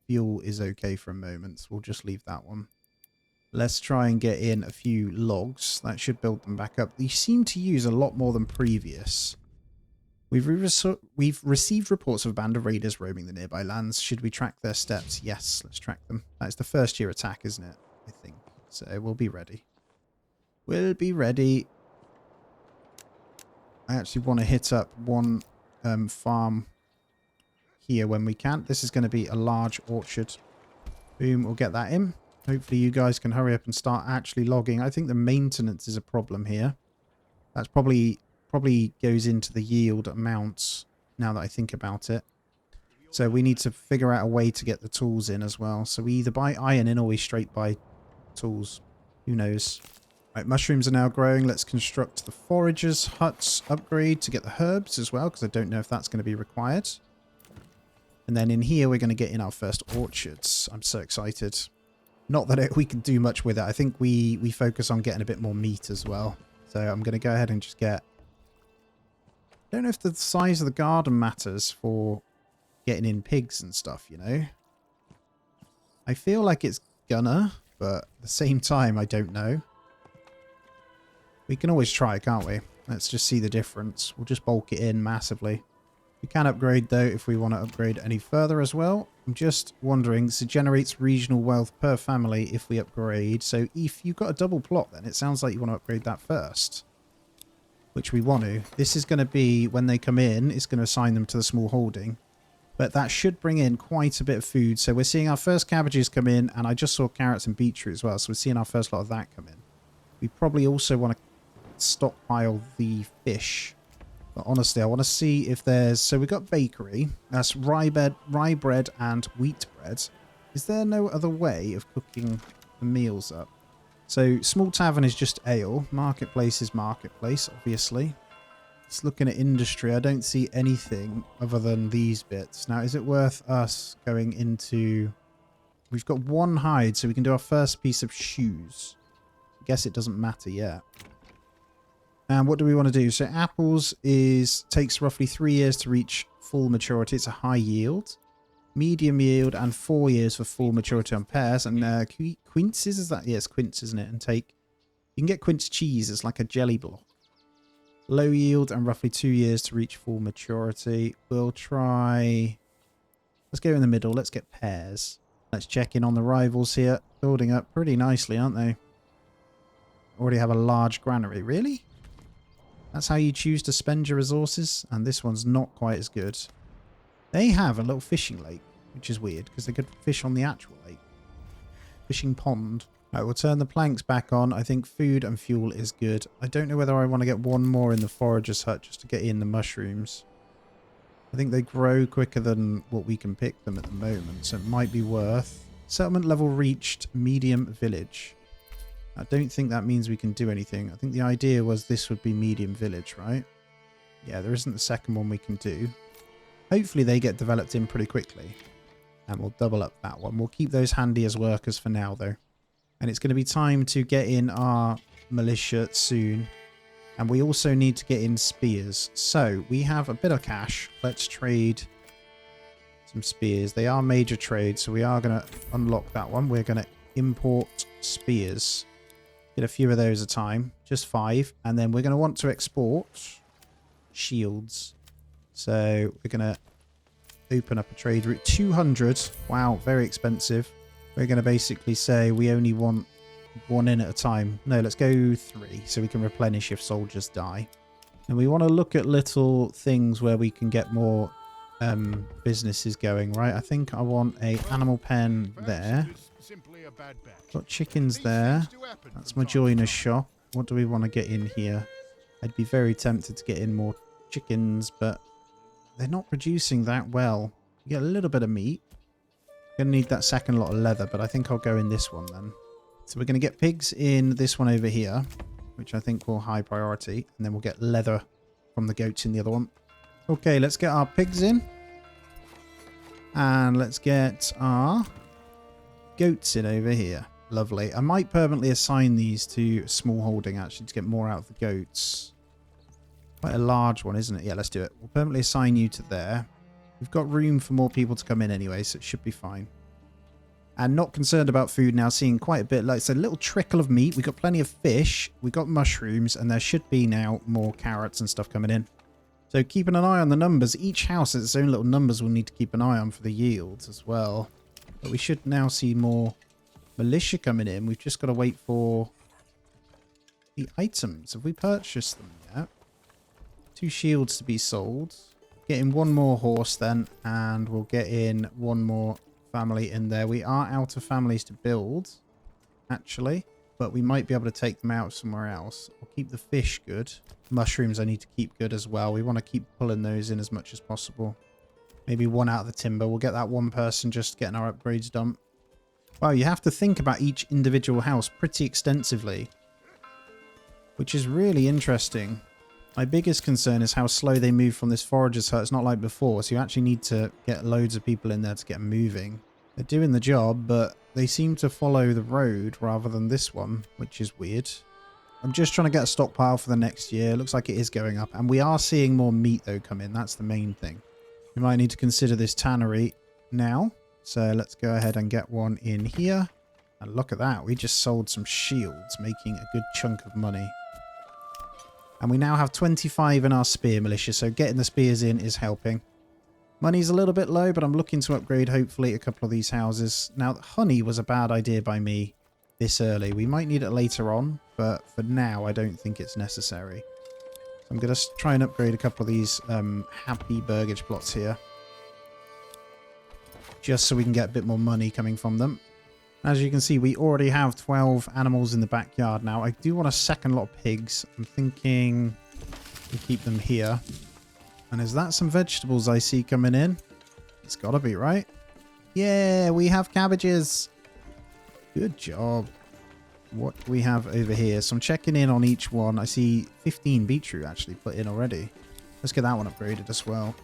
fuel is okay for a moment. So we'll just leave that one. Let's try and get in a few logs. That should build them back up. They seem to use a lot more than previous. We've received reports of a band of raiders roaming the nearby lands. Should we track their steps? Yes, let's track them. That's the first year attack, isn't it? I think. So we'll be ready. We'll be ready. I actually want to hit up one farm here when we can. This is going to be a large orchard. Boom, we'll get that in. Hopefully you guys can hurry up and start actually logging. I think the maintenance is a problem here. That's probably goes into the yield amounts now that I think about it. So we need to figure out a way to get the tools in as well. So we either buy iron in or we straight buy tools. Who knows? Right, mushrooms are now growing. Let's construct the foragers' huts upgrade to get the herbs as well, because I don't know if that's going to be required. And then in here, we're going to get in our first orchards. I'm so excited. Not that we can do much with it. I think we focus on getting a bit more meat as well. So I'm going to go ahead and just get... I don't know if the size of the garden matters for getting in pigs and stuff, you know. I feel like it's gonna, but at the same time, I don't know. We can always try, can't we? Let's just see the difference. We'll just bulk it in massively. We can upgrade, though, if we want to upgrade any further as well. I'm just wondering, so it generates regional wealth per family if we upgrade. So if you've got a double plot, then it sounds like you want to upgrade that first. Which we want to. This is going to be, when they come in, it's going to assign them to the small holding. But that should bring in quite a bit of food. So we're seeing our first cabbages come in, and I just saw carrots and beetroot as well. So we're seeing our first lot of that come in. We probably also want to stockpile the fish. But honestly, I want to see if there's... So we've got bakery. That's rye bread and wheat bread. Is there no other way of cooking the meals up? So small tavern is just ale. Marketplace is marketplace, obviously. Just looking at industry, I don't see anything other than these bits. Now, is it worth us going into... We've got one hide, so we can do our first piece of shoes. I guess it doesn't matter yet. And what do we want to do? So apples takes roughly 3 years to reach full maturity. It's a high yield. Medium yield and 4 years for full maturity on pears. And quinces, is that? Yes, quince, isn't it? And you can get quince cheese. It's like a jelly block. Low yield and roughly 2 years to reach full maturity. We'll try... Let's go in the middle. Let's get pears. Let's check in on the rivals here. Building up pretty nicely, aren't they? Already have a large granary. Really? That's how you choose to spend your resources? And this one's not quite as good. They have a little fishing lake, which is weird, because they could fish on the actual lake. Fishing pond. Right, we'll turn the planks back on. I think food and fuel is good. I don't know whether I want to get one more in the forager's hut just to get in the mushrooms. I think they grow quicker than what we can pick them at the moment, so it might be worth. Settlement level reached, medium village. I don't think that means we can do anything. I think the idea was this would be medium village, right? Yeah, there isn't the second one we can do. Hopefully they get developed in pretty quickly. And we'll double up that one. We'll keep those handy as workers for now, though. And it's going to be time to get in our militia soon. And we also need to get in spears. So we have a bit of cash. Let's trade some spears. They are major trades, so we are going to unlock that one. We're going to import spears. Get a few of those a time, just 5. And then we're going to want to export shields. So we're going to open up a trade route. 200. Wow, very expensive. We're going to basically say we only want 1 in at a time. No, let's go 3 so we can replenish if soldiers die. And we want to look at little things where we can get more businesses going, right? I think I want a animal pen there. Got chickens there. That's my joiner's shop. What do we want to get in here? I'd be very tempted to get in more chickens, but they're not producing that well. You get a little bit of meat. Gonna need that second lot of leather, but I think I'll go in this one then. So we're going to get pigs in this one over here, which I think will high priority, and then we'll get leather from the goats in the other one. Okay, let's get our pigs in. And let's get our goats in over here. Lovely. I might permanently assign these to small holding, actually, to get more out of the goats. Quite a large one, isn't it? Yeah, let's do it. We'll permanently assign you to there. We've got room for more people to come in anyway, so it should be fine. And not concerned about food now, seeing quite a bit, like I said, a little trickle of meat. We've got plenty of fish. We've got mushrooms, and there should be now more carrots and stuff coming in. So keeping an eye on the numbers. Each house has its own little numbers we'll need to keep an eye on for the yields as well. But we should now see more militia coming in. We've just got to wait for the items. Have we purchased them yet? 2 shields to be sold. Get in 1 more horse then, and we'll get in 1 more family in there. We are out of families to build, actually, but we might be able to take them out somewhere else. We'll keep the fish good. Mushrooms I need to keep good as well. We want to keep pulling those in as much as possible. Maybe 1 out of the timber. We'll get that 1 person just getting our upgrades done. Wow, you have to think about each individual house pretty extensively, which is really interesting. My biggest concern is how slow they move from this forager's hut. It's not like before, so you actually need to get loads of people in there to get moving. They're doing the job, but they seem to follow the road rather than this one, which is weird. I'm just trying to get a stockpile for the next year. Looks like it is going up, and we are seeing more meat though come in. That's the main thing. We might need to consider this tannery now. So let's go ahead and get one in here. And look at that. We just sold some shields, making a good chunk of money. And we now have 25 in our spear militia, so getting the spears in is helping. Money's a little bit low, but I'm looking to upgrade, hopefully, a couple of these houses. Now, honey was a bad idea by me this early. We might need it later on, but for now, I don't think it's necessary. So I'm going to try and upgrade a couple of these happy burgage plots here, just so we can get a bit more money coming from them. As you can see, we already have 12 animals in the backyard now. I do want a second lot of pigs. I'm thinking we keep them here. And is that some vegetables I see coming in? It's got to be, right? Yeah, we have cabbages. Good job. What do we have over here? So I'm checking in on each one. I see 15 beetroot actually put in already. Let's get that one upgraded as well.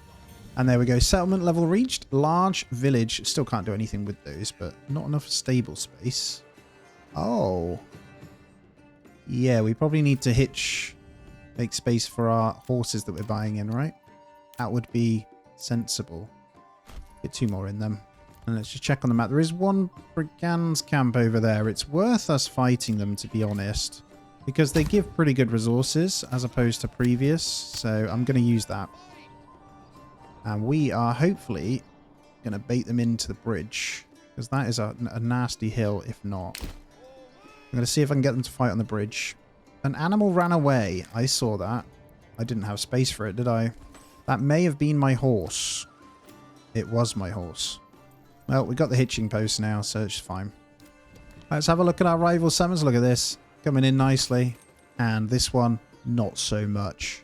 And there we go. Settlement level reached. Large village. Still can't do anything with those, but not enough stable space. Oh. Yeah, we probably need to make space for our horses that we're buying in, right? That would be sensible. Get 2 more in them. And let's just check on the map. There is 1 brigand's camp over there. It's worth us fighting them, to be honest, because they give pretty good resources as opposed to previous. So I'm going to use that. And we are hopefully going to bait them into the bridge, because that is a nasty hill if not. I'm going to see if I can get them to fight on the bridge. An animal ran away. I saw that. I didn't have space for it, did I? That may have been my horse. It was my horse. Well, we got the hitching post now, so it's fine. Let's have a look at our rival summons. Look at this. Coming in nicely. And this one, not so much.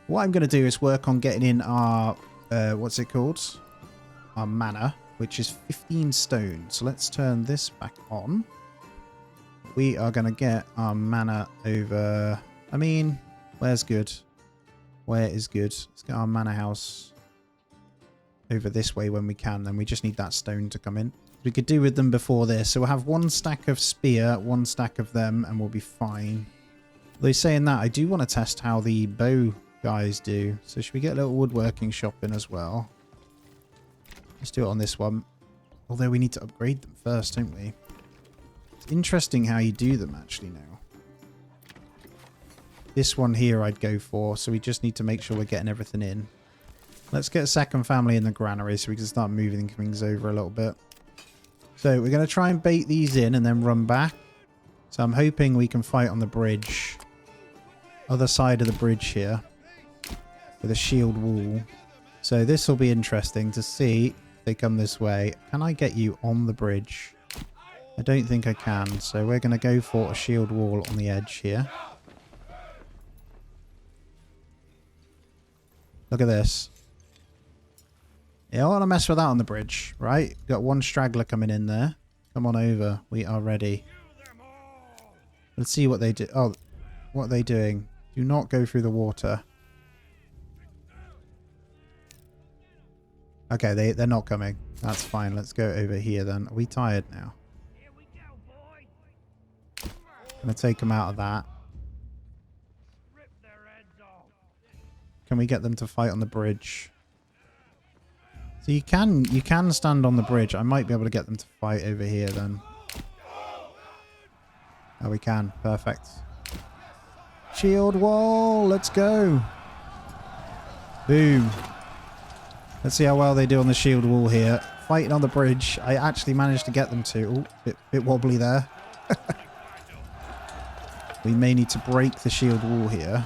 What I'm going to do is work on getting in our, what's it called? Our manor, which is 15 stone. So let's turn this back on. We are going to get our manor over, I mean, where's good? Where is good? Let's get our manor house over this way when we can. Then we just need that stone to come in. We could do with them before this. So we'll have 1 stack of spear, 1 stack of them, and we'll be fine. Although saying that, I do want to test how the bow guys do. So should we get a little woodworking shop in as well? Let's do it on this one. Although we need to upgrade them first, don't we? It's interesting how you do them actually now. This one here I'd go for. So we just need to make sure we're getting everything in. Let's get a second family in the granary so we can start moving things over a little bit. So we're going to try and bait these in and then run back. So I'm hoping we can fight on the bridge. Other side of the bridge here. With a shield wall. So this will be interesting to see if they come this way. Can I get you on the bridge? I don't think I can. So we're going to go for a shield wall on the edge here. Look at this. Yeah, I want to mess with that on the bridge, right? Got 1 straggler coming in there. Come on over. We are ready. Let's see what they do. Oh, what are they doing? Do not go through the water. Okay, they're not coming. That's fine. Let's go over here then. Are we tired now? Here we go, boy. Gonna take them out of that. Rip their heads off. Can we get them to fight on the bridge? So you can stand on the bridge. I might be able to get them to fight over here then. Oh, we can. Perfect. Shield wall. Let's go. Boom. Let's see how well they do on the shield wall here. Fighting on the bridge. I actually managed to get them to. Oh, bit wobbly there. We may need to break the shield wall here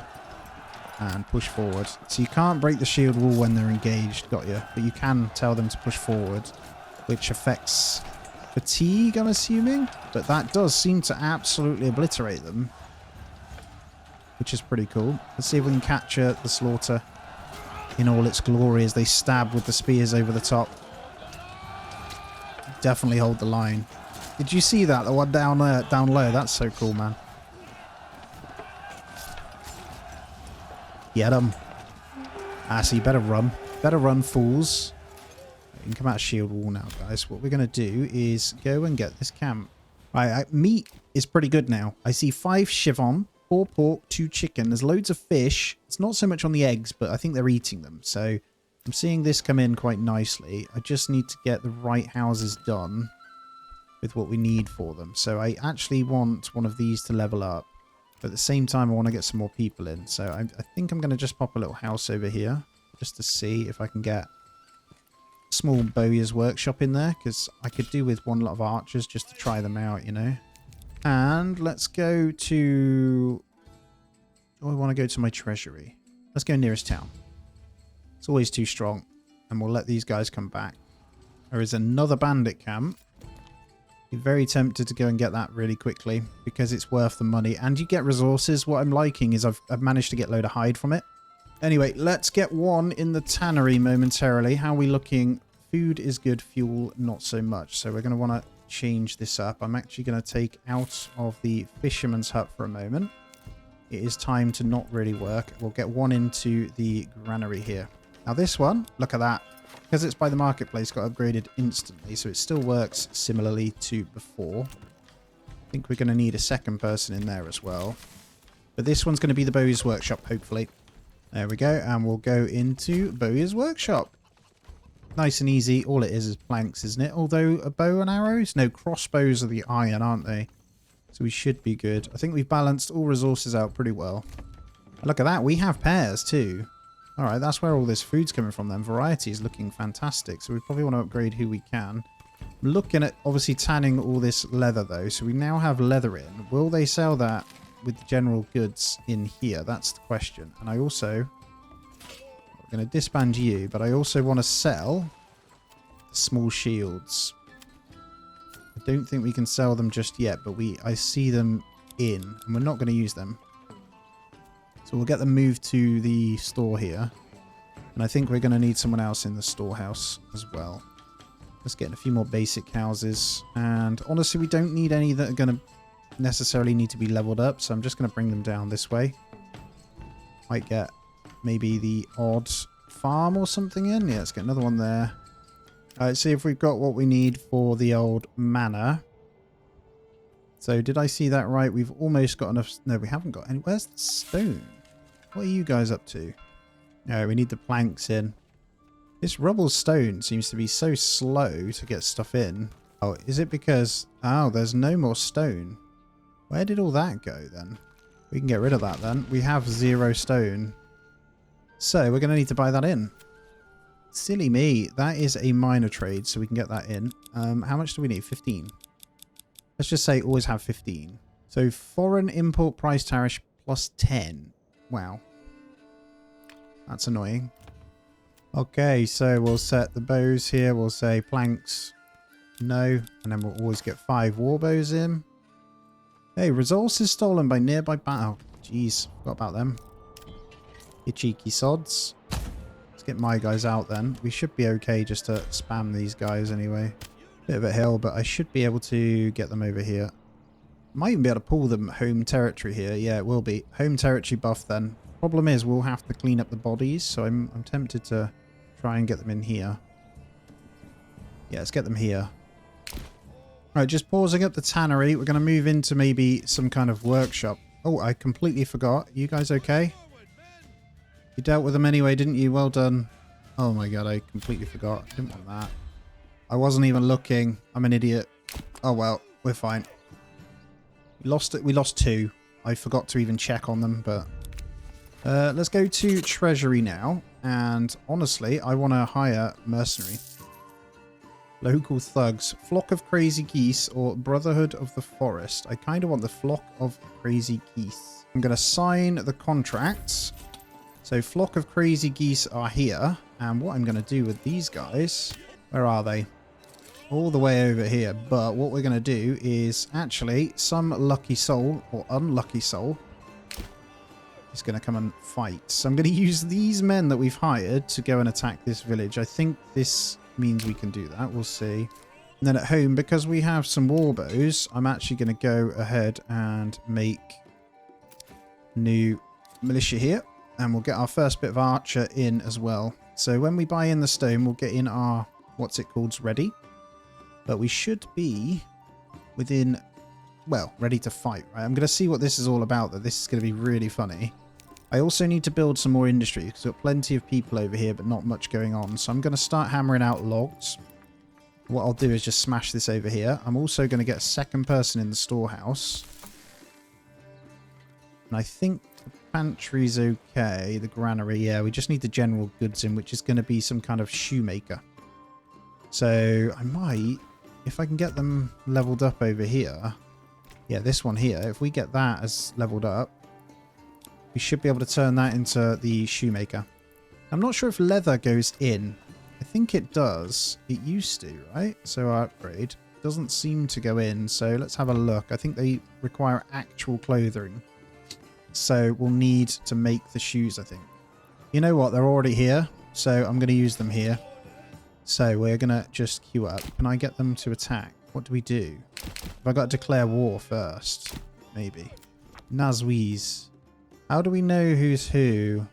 and push forward. So you can't break the shield wall when they're engaged, got you. But you can tell them to push forward, which affects fatigue, I'm assuming. But that does seem to absolutely obliterate them, which is pretty cool. Let's see if we can capture the slaughter in all its glory as they stab with the spears over the top. Definitely hold the line. Did you see that? The one down there, down low? That's so cool, man. Get them. Ah, so you better run. Better run, fools. You can come out of shield wall now, guys. What we're going to do is go and get this camp. Right, meat is pretty good now. I see 5 chivon, 4 pork, 2 chicken. There's loads of fish. It's not so much on the eggs, but I think they're eating them. So I'm seeing this come in quite nicely. I just need to get the right houses done with what we need for them. So I actually want one of these to level up. But at the same time, I want to get some more people in. So I think I'm going to just pop a little house over here just to see if I can get a small bowyer's workshop in there. Because I could do with one lot of archers just to try them out, you know. And let's go to... Oh, I want to go to my treasury. Let's go nearest town. It's always too strong. And we'll let these guys come back. There is another bandit camp. You're very tempted to go and get that really quickly because it's worth the money. And you get resources. What I'm liking is I've managed to get a load of hide from it. Anyway, let's get one in the tannery momentarily. How are we looking? Food is good. Fuel, not so much. So we're going to want to change this up. I'm actually going to take out of the fisherman's hut for a moment. It is time to not really work. We'll get one into the granary here. Now this one, look at that. Because it's by the marketplace, got upgraded instantly, so it still works similarly to before. I think we're going to need a second person in there as well. But this one's going to be the Bowyer's Workshop, hopefully. There we go, and we'll go into Bowyer's Workshop. Nice and easy. All it is planks, isn't it? Although a bow and arrows? No, crossbows are the iron, aren't they? So we should be good. I think we've balanced all resources out pretty well. Look at that, we have pears too. Alright, that's where all this food's coming from then. Variety is looking fantastic. So we probably want to upgrade who we can. I'm looking at obviously tanning all this leather though. So we now have leather in. Will they sell that with the general goods in here? That's the question. And I also... I'm going to disband you, but I also want to sell the small shields. I don't think we can sell them just yet, but I see them in. And we're not going to use them. So we'll get them moved to the store here. And I think we're going to need someone else in the storehouse as well. Let's get a few more basic houses. And honestly, we don't need any that are going to necessarily need to be leveled up. So I'm just going to bring them down this way. Might get maybe the odd farm or something in. Yeah, let's get another one there. Alright, see if we've got what we need for the old manor. So did I see that right? We've almost got enough... No, we haven't got any. Where's the stone? What are you guys up to? No, we need the planks in. This rubble stone seems to be so slow to get stuff in. Oh, is it because... Oh, there's no more stone. Where did all that go then? We can get rid of that then. We have 0 stone. So we're going to need to buy that in. Silly me. That is a minor trade, so we can get that in. How much do we need? 15. Let's just say always have 15. So foreign import price tariff plus 10. Wow. That's annoying. Okay, so we'll set the bows here. We'll say planks. No. And then we'll always get 5 war bows in. Hey, resources stolen by nearby battle. Oh, jeez. Forgot about them. You cheeky sods. Let's get my guys out then. We should be okay just to spam these guys anyway. Bit of a hill, but I should be able to get them over here. Might even be able to pull them home territory here. Yeah, it will be. Home territory buff then. Problem is, we'll have to clean up the bodies, so I'm tempted to try and get them in here. Yeah, let's get them here. Right, just pausing up the tannery. We're going to move into maybe some kind of workshop. Oh, I completely forgot. You guys okay? You dealt with them anyway, didn't you? Well done. Oh my god, I completely forgot. I didn't want that. I wasn't even looking. I'm an idiot. Oh well, we're fine. We lost it. We lost 2. I forgot to even check on them, but... let's go to Treasury now. And honestly, I want to hire Mercenary. Local thugs. Flock of crazy geese or Brotherhood of the Forest. I kind of want the flock of crazy geese. I'm going to sign the contracts. So flock of crazy geese are here. And what I'm going to do with these guys... Where are they? All the way over here. But what we're going to do is actually some lucky soul or unlucky soul is going to come and fight. So I'm going to use these men that we've hired to go and attack this village. I think this means we can do that. We'll see. And then at home, because we have some war bows, I'm actually going to go ahead and make new militia here. And we'll get our first bit of archer in as well. So when we buy in the stone, we'll get in our, what's it called, ready. But we should be within, well, ready to fight, right? I'm going to see what this is all about, though. This is going to be really funny. I also need to build some more industry because we've got plenty of people over here, but not much going on. So I'm going to start hammering out logs. What I'll do is just smash this over here. I'm also going to get a second person in the storehouse. And I think the pantry's okay. The granary, yeah. We just need the general goods in, which is going to be some kind of shoemaker. So I might, if I can get them leveled up over here. Yeah, this one here. If we get that as leveled up, we should be able to turn that into the shoemaker. I'm not sure if leather goes in. I think it does. It used to, right? So our upgrade doesn't seem to go in. So let's have a look. I think they require actual clothing. So we'll need to make the shoes, I think. You know what? They're already here. So I'm going to use them here. So we're going to just queue up. Can I get them to attack? What do we do? Have I got to declare war first? Maybe. Nazwees. How do we know who's who?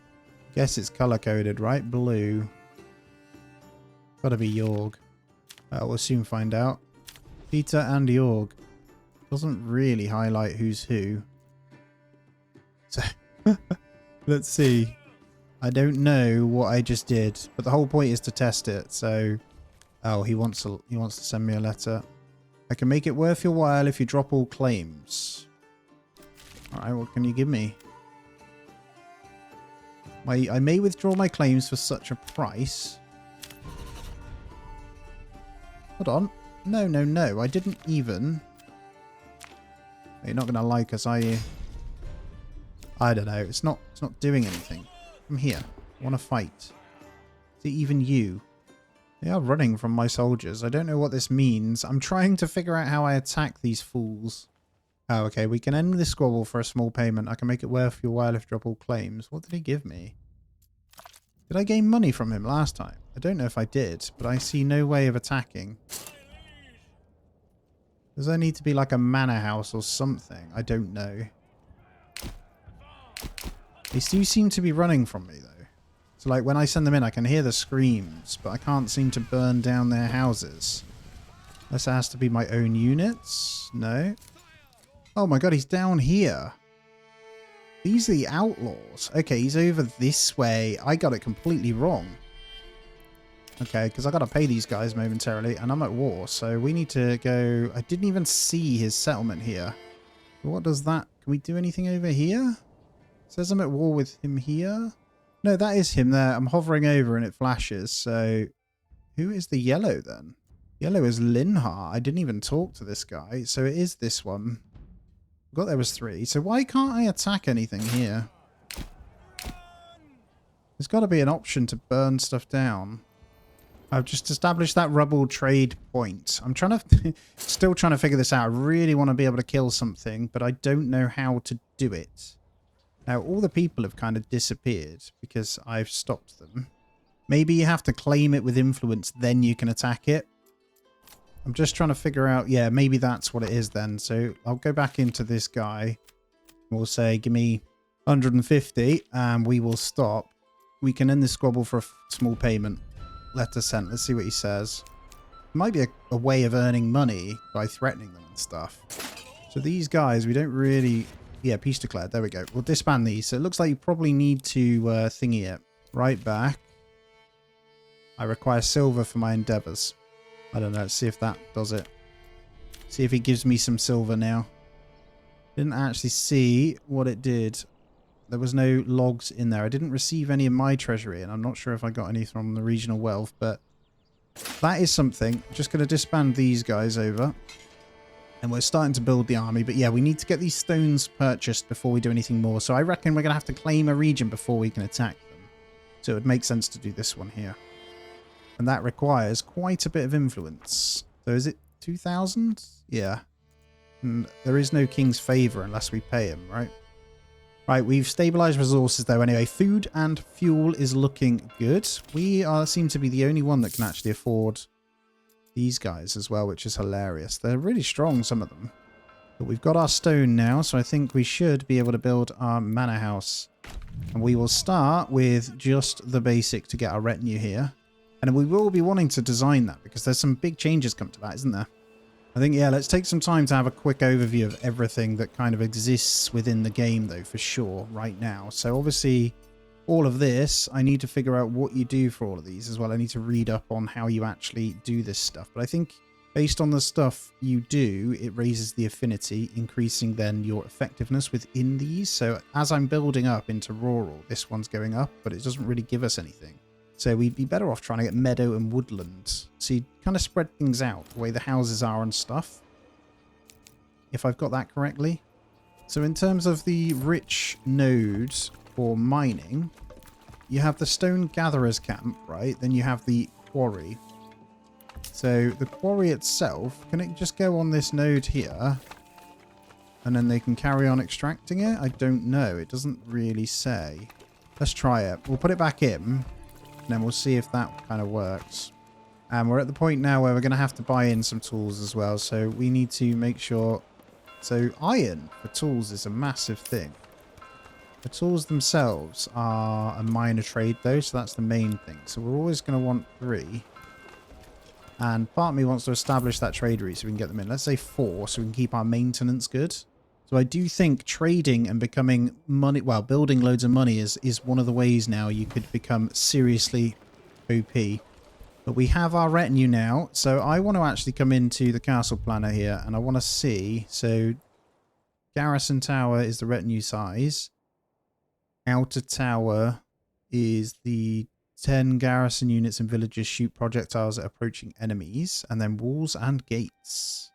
Guess it's color-coded, right? Blue. Gotta be Jorg. We'll soon find out. Peter and Jorg. Doesn't really highlight who's who. So, let's see. I don't know what I just did, but the whole point is to test it. So, oh, he wants to send me a letter. I can make it worth your while if you drop all claims. All right, what can you give me? I may withdraw my claims for such a price. Hold on. No, no, no. I didn't even... You're not going to like us, are you? I don't know. It's not doing anything. Come here. I want to fight. Is it even you? They are running from my soldiers. I don't know what this means. I'm trying to figure out how I attack these fools. Oh, okay. We can end this squabble for a small payment. I can make it worth your while if you drop all claims. What did he give me? Did I gain money from him last time? I don't know if I did, but I see no way of attacking. Does there need to be like a manor house or something? I don't know. They do seem to be running from me, though. So, like, when I send them in, I can hear the screams, but I can't seem to burn down their houses. Unless it has to be my own units? No. Oh my god, he's down here. These are the outlaws. Okay, he's over this way. I got it completely wrong. Okay, because I got to pay these guys momentarily, and I'm at war, so we need to go... I didn't even see his settlement here. What does that... Can we do anything over here? It says I'm at war with him here. No, that is him there. I'm hovering over and it flashes, so... Who is the yellow, then? Yellow is Linhar. I didn't even talk to this guy, so it is this one. I forgot there was 3. So why can't I attack anything here? There's got to be an option to burn stuff down. I've just established that rubble trade point. I'm trying to... still trying to figure this out. I really want to be able to kill something, but I don't know how to do it. Now, all the people have kind of disappeared because I've stopped them. Maybe you have to claim it with influence, then you can attack it. I'm just trying to figure out... Yeah, maybe that's what it is then. So I'll go back into this guy. We'll say, give me 150 and we will stop. We can end this squabble for a small payment. Letter sent. Let's see what he says. It might be a way of earning money by threatening them and stuff. So these guys, we don't really... Yeah, peace declared. There we go. We'll disband these. So it looks like you probably need to thingy it. Right back. I require silver for my endeavors. I don't know. Let's see if that does it. See if he gives me some silver now. Didn't actually see what it did. There was no logs in there. I didn't receive any of my treasury, and I'm not sure if I got any from the regional wealth, but That is something. Just going to disband these guys over. And we're starting to build the army. But yeah, we need to get these stones purchased before we do anything more. So I reckon we're going to have to claim a region before we can attack them. So it would make sense to do this one here. And that requires quite a bit of influence. So is it 2,000? Yeah. And there is no king's favour unless we pay him, right? Right, we've stabilised resources though. Anyway, food and fuel is looking good. We seem to be the only one that can actually afford these guys as well, which is hilarious. They're really strong, some of them. But we've got our stone now, so I think we should be able to build our manor house. And we will start with just the basic to get our retinue here. And we will be wanting to design that because there's some big changes come to that, isn't there? I think, yeah, let's take some time to have a quick overview of everything that kind of exists within the game, though, for sure, right now. So, obviously, all of this, I need to figure out what you do for all of these as well. I need to read up on how you actually do this stuff. But I think based on the stuff you do, it raises the affinity, increasing then your effectiveness within these. So, as I'm building up into rural, this one's going up, but it doesn't really give us anything. So we'd be better off trying to get meadow and woodland. So you kind of spread things out the way the houses are and stuff. If I've got that correctly. So in terms of the rich nodes for mining, you have the stone gatherer's camp, right? Then you have the quarry. So the quarry itself, can it just go on this node here? And then they can carry on extracting it? I don't know. It doesn't really say. Let's try it. We'll put it back in. And then we'll see if that kind of works. And we're at the point now where we're going to have to buy in some tools as well. So we need to make sure... So iron for tools is a massive thing. The tools themselves are a minor trade though. So that's the main thing. So we're always going to want 3. And part of me wants to establish that trade route so we can get them in. Let's say 4 so we can keep our maintenance good. So I do think trading and becoming money, well, building loads of money is one of the ways now you could become seriously OP. But we have our retinue now. So I want to actually come into the castle planner here and I want to see. So garrison tower is the retinue size. Outer tower is the 10 garrison units and villagers shoot projectiles at approaching enemies. And then walls and gates.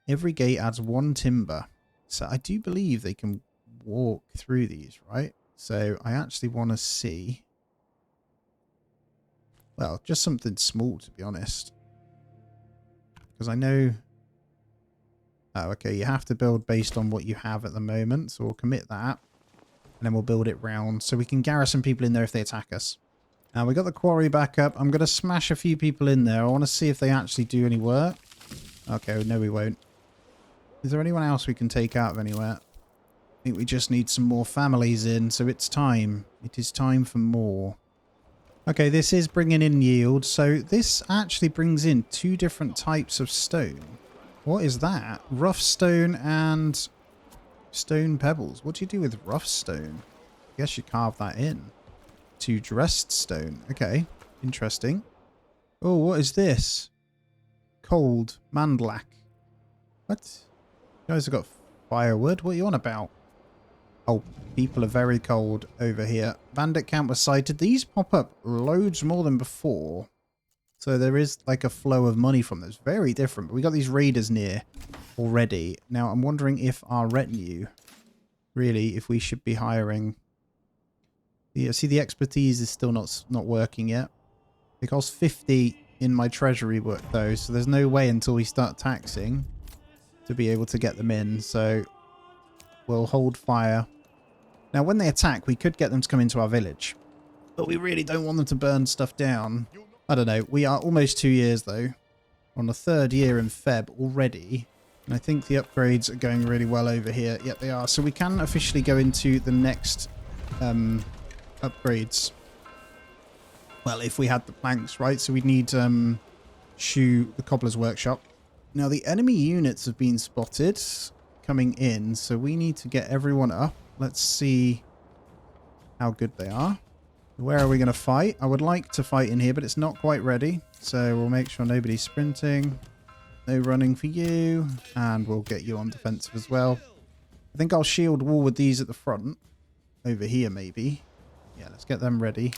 Every gate adds 1 timber. So I do believe they can walk through these, right? So I actually want to see... Well, just something small, to be honest. Because I know... Oh, okay, you have to build based on what you have at the moment. So we'll commit that. And then we'll build it round. So we can garrison people in there if they attack us. Now, we got the quarry back up. I'm going to smash a few people in there. I want to see if they actually do any work. Okay, no we won't. Is there anyone else we can take out of anywhere? I think we just need some more families in, so it's time. It is time for more. Okay, this is bringing in yield. So this actually brings in 2 different types of stone. What is that? Rough stone and stone pebbles. What do you do with rough stone? I guess you carve that in. To dressed stone. Okay, interesting. Oh, what is this? Cold mandlac. What? You guys have got firewood? What are you on about? Oh, people are very cold over here. Bandit camp was sighted. These pop up loads more than before. So there is like a flow of money from this. Very different. But we got these raiders near already. Now I'm wondering if our retinue, really, if we should be hiring. Yeah, see the expertise is still not working yet. It costs 50 in my treasury work though. So there's no way until we start taxing to be able to get them in, so we'll hold fire. Now when they attack we could get them to come into our village, but we really don't want them to burn stuff down. I don't know, we are almost 2 years though, on the 3rd year in Feb already, and I think the upgrades are going really well over here. Yep, they are. So we can officially go into the next upgrades. Well, if we had the planks, right? So we'd need shoe the cobbler's workshop. Now, the enemy units have been spotted coming in, so we need to get everyone up. Let's see how good they are. Where are we going to fight? I would like to fight in here, but it's not quite ready. So we'll make sure nobody's sprinting. No running for you. And we'll get you on defensive as well. I think I'll shield wall with these at the front. Over here, maybe. Yeah, let's get them ready.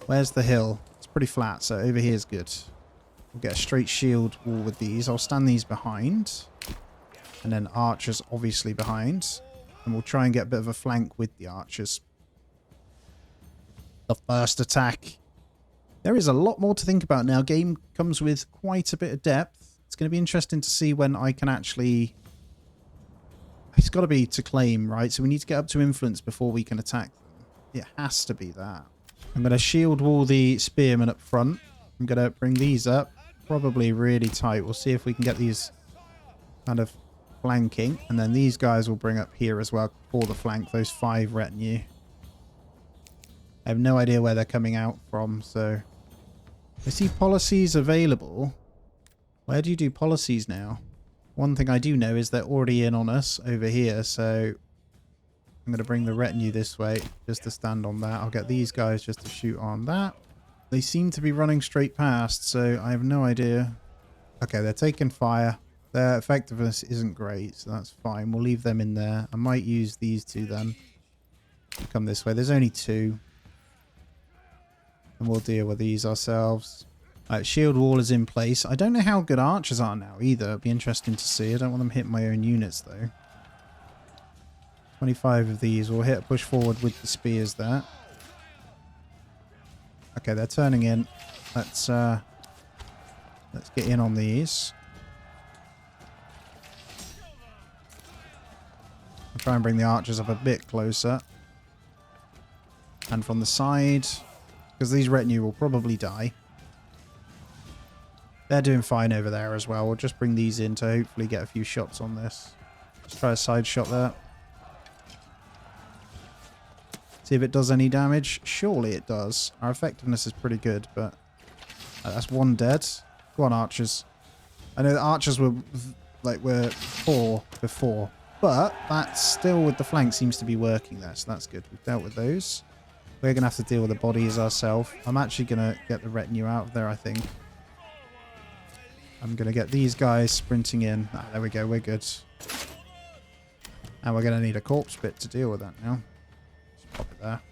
Where's the hill? It's pretty flat, so over here is good. We'll get a straight shield wall with these. I'll stand these behind. And then archers obviously behind. And we'll try and get a bit of a flank with the archers. The first attack. There is a lot more to think about now. Game comes with quite a bit of depth. It's going to be interesting to see when I can actually... It's got to be to claim, right? So we need to get up to influence before we can attack them. It has to be that. I'm going to shield wall the spearmen up front. I'm going to bring these up. Probably really tight. We'll see if we can get these kind of flanking. And then these guys will bring up here as well for the flank. Those 5 retinue. I have no idea where they're coming out from. So I see policies available. Where do you do policies now? One thing I do know is they're already in on us over here, so I'm going to bring the retinue this way just to stand on that. I'll get these guys just to shoot on that. They seem to be running straight past, so I have no idea. Okay, they're taking fire. Their effectiveness isn't great, so that's fine. We'll leave them in there. I might use these two then. Come this way. There's only 2. And we'll deal with these ourselves. Shield wall is in place. I don't know how good archers are now either. It'll be interesting to see. I don't want them hitting my own units though. 25 of these. We'll hit a push forward with the spears there. Okay, they're turning in. Let's get in on these. I'll try and bring the archers up a bit closer. And from the side, because these retinue will probably die. They're doing fine over there as well. We'll just bring these in to hopefully get a few shots on this. Let's try a side shot there. See if it does any damage. Surely it does. Our effectiveness is pretty good, but that's 1 dead. Go on, archers. I know the archers were 4 before, but that still with the flank seems to be working there, so that's good. We've dealt with those. We're going to have to deal with the bodies ourselves. I'm actually going to get the retinue out of there, I think. I'm going to get these guys sprinting in. Ah, there we go. We're good. And we're going to need a corpse bit to deal with that now. Just pop it there.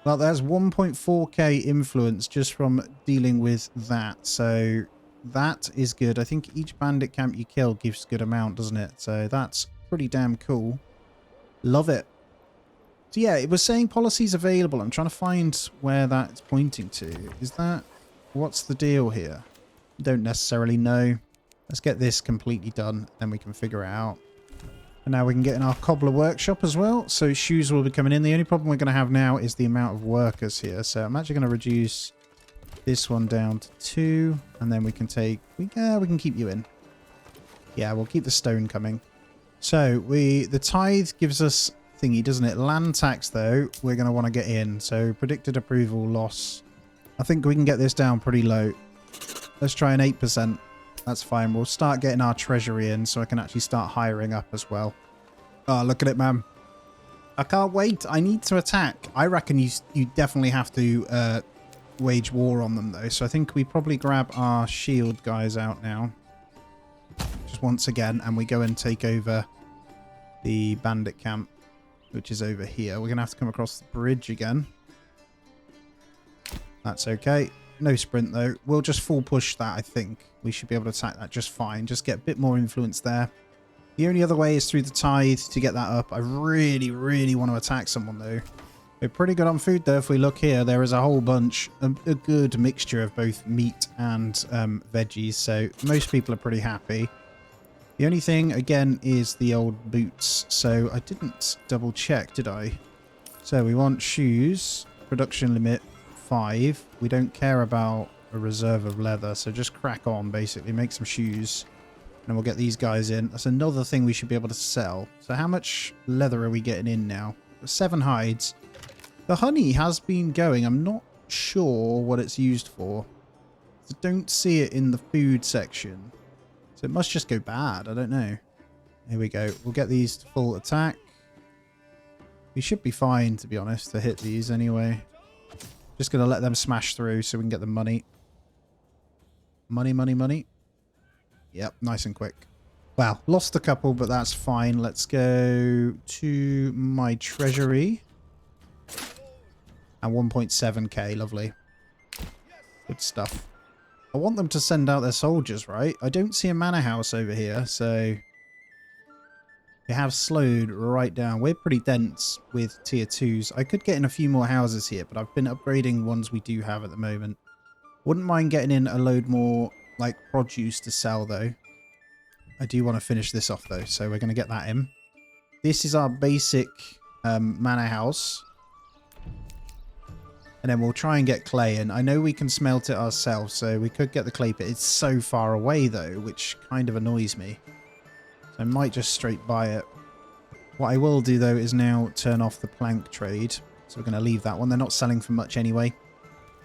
Well, there's 1.4k influence just from dealing with that. So that is good. I think each bandit camp you kill gives a good amount, doesn't it? So that's pretty damn cool. Love it. So yeah, it was saying policies available. I'm trying to find where that's pointing to. Is that... What's the deal here? Don't necessarily know. Let's get this completely done, then we can figure it out. And now we can get in our cobbler workshop as well. So shoes will be coming in. The only problem we're going to have now is the amount of workers here. So I'm actually going to reduce this one down to 2, and then we can take... we can keep you in. Yeah, we'll keep the stone coming. So the tithe gives us thingy, doesn't it? Land tax, though, we're going to want to get in. So predicted approval loss. I think we can get this down pretty low. Let's try an 8%. That's fine. We'll start getting our treasury in so I can actually start hiring up as well. Oh, look at it, man. I can't wait. I need to attack. I reckon you definitely have to wage war on them, though. So I think we probably grab our shield guys out now. Just once again. And we go and take over the bandit camp, which is over here. We're going to have to come across the bridge again. That's okay. No sprint, though. We'll just full push that, I think. We should be able to attack that just fine. Just get a bit more influence there. The only other way is through the tithe to get that up. I really, really want to attack someone, though. We're pretty good on food, though. If we look here, there is a whole bunch, a good mixture of both meat and veggies. So most people are pretty happy. The only thing, again, is the old boots. So I didn't double check, did I? So we want shoes. Production limit 5. We don't care about a reserve of leather, so just crack on, basically. Make some shoes, and we'll get these guys in. That's another thing we should be able to sell. So how much leather are we getting in now? 7 hides. The honey has been going. I'm not sure what it's used for. I don't see it in the food section, so it must just go bad. I don't know. Here we go. We'll get these to full attack. We should be fine, to be honest, to hit these anyway. Just going to let them smash through so we can get the money. Money, money, money. Yep, nice and quick. Wow, lost a couple, but that's fine. Let's go to my treasury. And 1.7k, lovely. Good stuff. I want them to send out their soldiers, right? I don't see a manor house over here, so they have slowed right down. We're pretty dense with tier 2s. I could get in a few more houses here, but I've been upgrading ones we do have at the moment. Wouldn't mind getting in a load more like produce to sell though. I do want to finish this off though, so we're going to get that in. This is our basic manor house. And then we'll try and get clay in. I know we can smelt it ourselves, so we could get the clay pit. It's so far away though, which kind of annoys me. So I might just straight buy it. What I will do though is now turn off the plank trade. So we're going to leave that one. They're not selling for much anyway.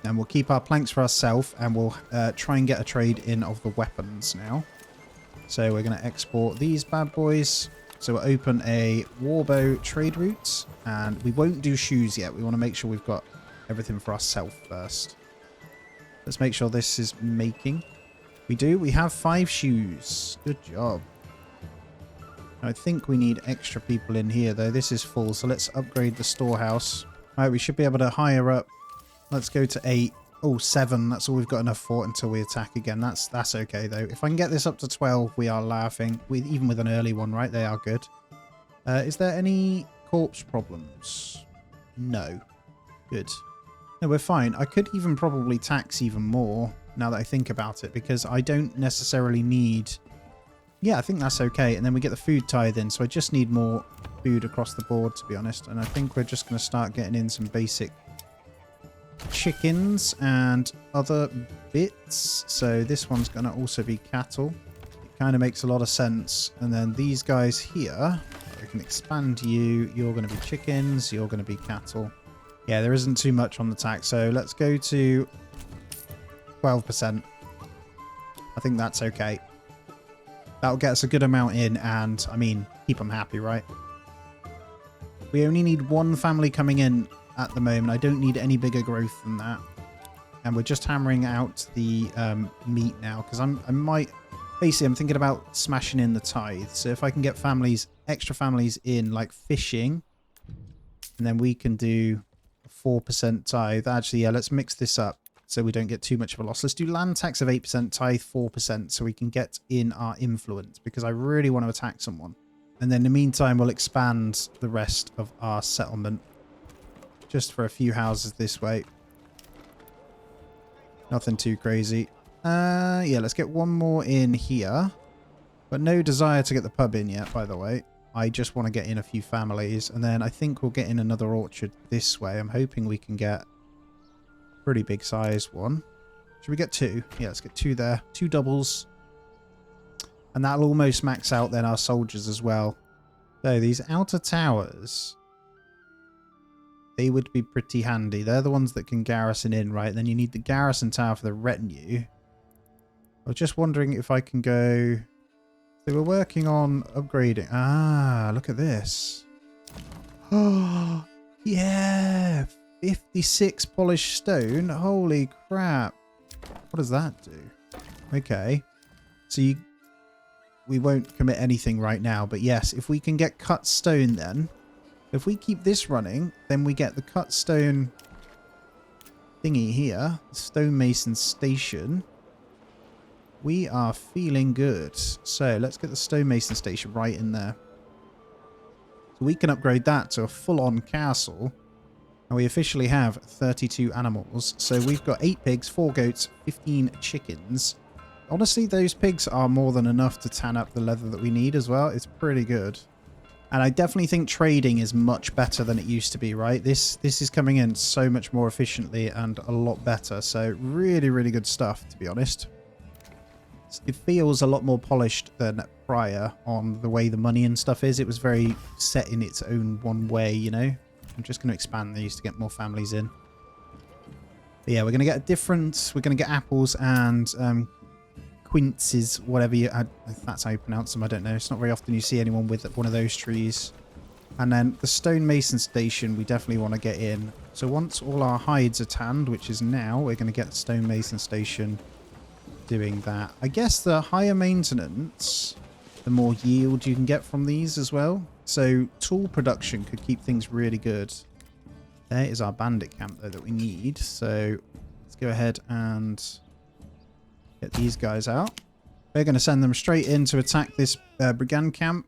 And we'll keep our planks for ourselves, and we'll try and get a trade in of the weapons now. So we're going to export these bad boys. So we'll open a warbow trade route, and we won't do shoes yet. We want to make sure we've got everything for ourselves first. Let's make sure this is making. We do. We have 5 shoes. Good job. I think we need extra people in here though. This is full, so let's upgrade the storehouse. All right, we should be able to hire up. Let's go to 8. Oh, 7. That's all we've got enough for until we attack again. That's okay though. If I can get this up to 12, we are laughing. Even with an early one, right? They are good. Is there any corpse problems? No. Good. No, we're fine. I could even probably tax even more now that I think about it, because I don't necessarily need... Yeah, I think that's okay. And then we get the food tithe in, so I just need more food across the board, to be honest. And I think we're just going to start getting in some basic chickens and other bits. So this one's going to also be cattle. It kind of makes a lot of sense. And then these guys here, I can expand you. You're going to be chickens. You're going to be cattle. Yeah, there isn't too much on the tax. So let's go to 12%. I think that's okay. That'll get us a good amount in, and I mean, keep them happy, right? We only need 1 family coming in at the moment. I don't need any bigger growth than that. And we're just hammering out the meat now, because I'm thinking about smashing in the tithe. So if I can get families, extra families in, like fishing, and then we can do a 4% tithe. Actually, yeah, let's mix this up so we don't get too much of a loss. Let's do land tax of 8%, tithe 4%, so we can get in our influence, because I really want to attack someone. And then in the meantime, we'll expand the rest of our settlement just for a few houses this way. Nothing too crazy. Yeah, let's get 1 more in here. But no desire to get the pub in yet, by the way. I just want to get in a few families. And then I think we'll get in another orchard this way. I'm hoping we can get a pretty big sized one. Should we get 2? Yeah, let's get 2 there. 2 doubles. And that'll almost max out then our soldiers as well. So these outer towers, they would be pretty handy. They're the ones that can garrison in, right? Then you need the garrison tower for the retinue. I was just wondering if I can go... They were working on upgrading. Ah, look at this. Oh, yeah. 56 polished stone. Holy crap. What does that do? Okay. So we won't commit anything right now. But yes, if we can get cut stone then. If we keep this running, then we get the cut stone thingy here. The stonemason station. We are feeling good. So let's get the stonemason station right in there. So we can upgrade that to a full-on castle. And we officially have 32 animals. So we've got 8 pigs, 4 goats, 15 chickens. Honestly, those pigs are more than enough to tan up the leather that we need as well. It's pretty good. And I definitely think trading is much better than it used to be, right? This is coming in so much more efficiently and a lot better. So really, really good stuff, to be honest. It feels a lot more polished than prior on the way the money and stuff is. It was very set in its own one way, you know? I'm just going to expand these to get more families in. But yeah, we're going to get a different... We're going to get apples and quinces, whatever you... if that's how you pronounce them, I don't know. It's not very often you see anyone with one of those trees. And then the stonemason station we definitely want to get in. So once all our hides are tanned, which is now, we're going to get the stonemason station doing that. I guess the higher maintenance, the more yield you can get from these as well. So tool production could keep things really good. There is our bandit camp though that we need. So let's go ahead and get these guys out. We're going to send them straight in to attack this brigand camp.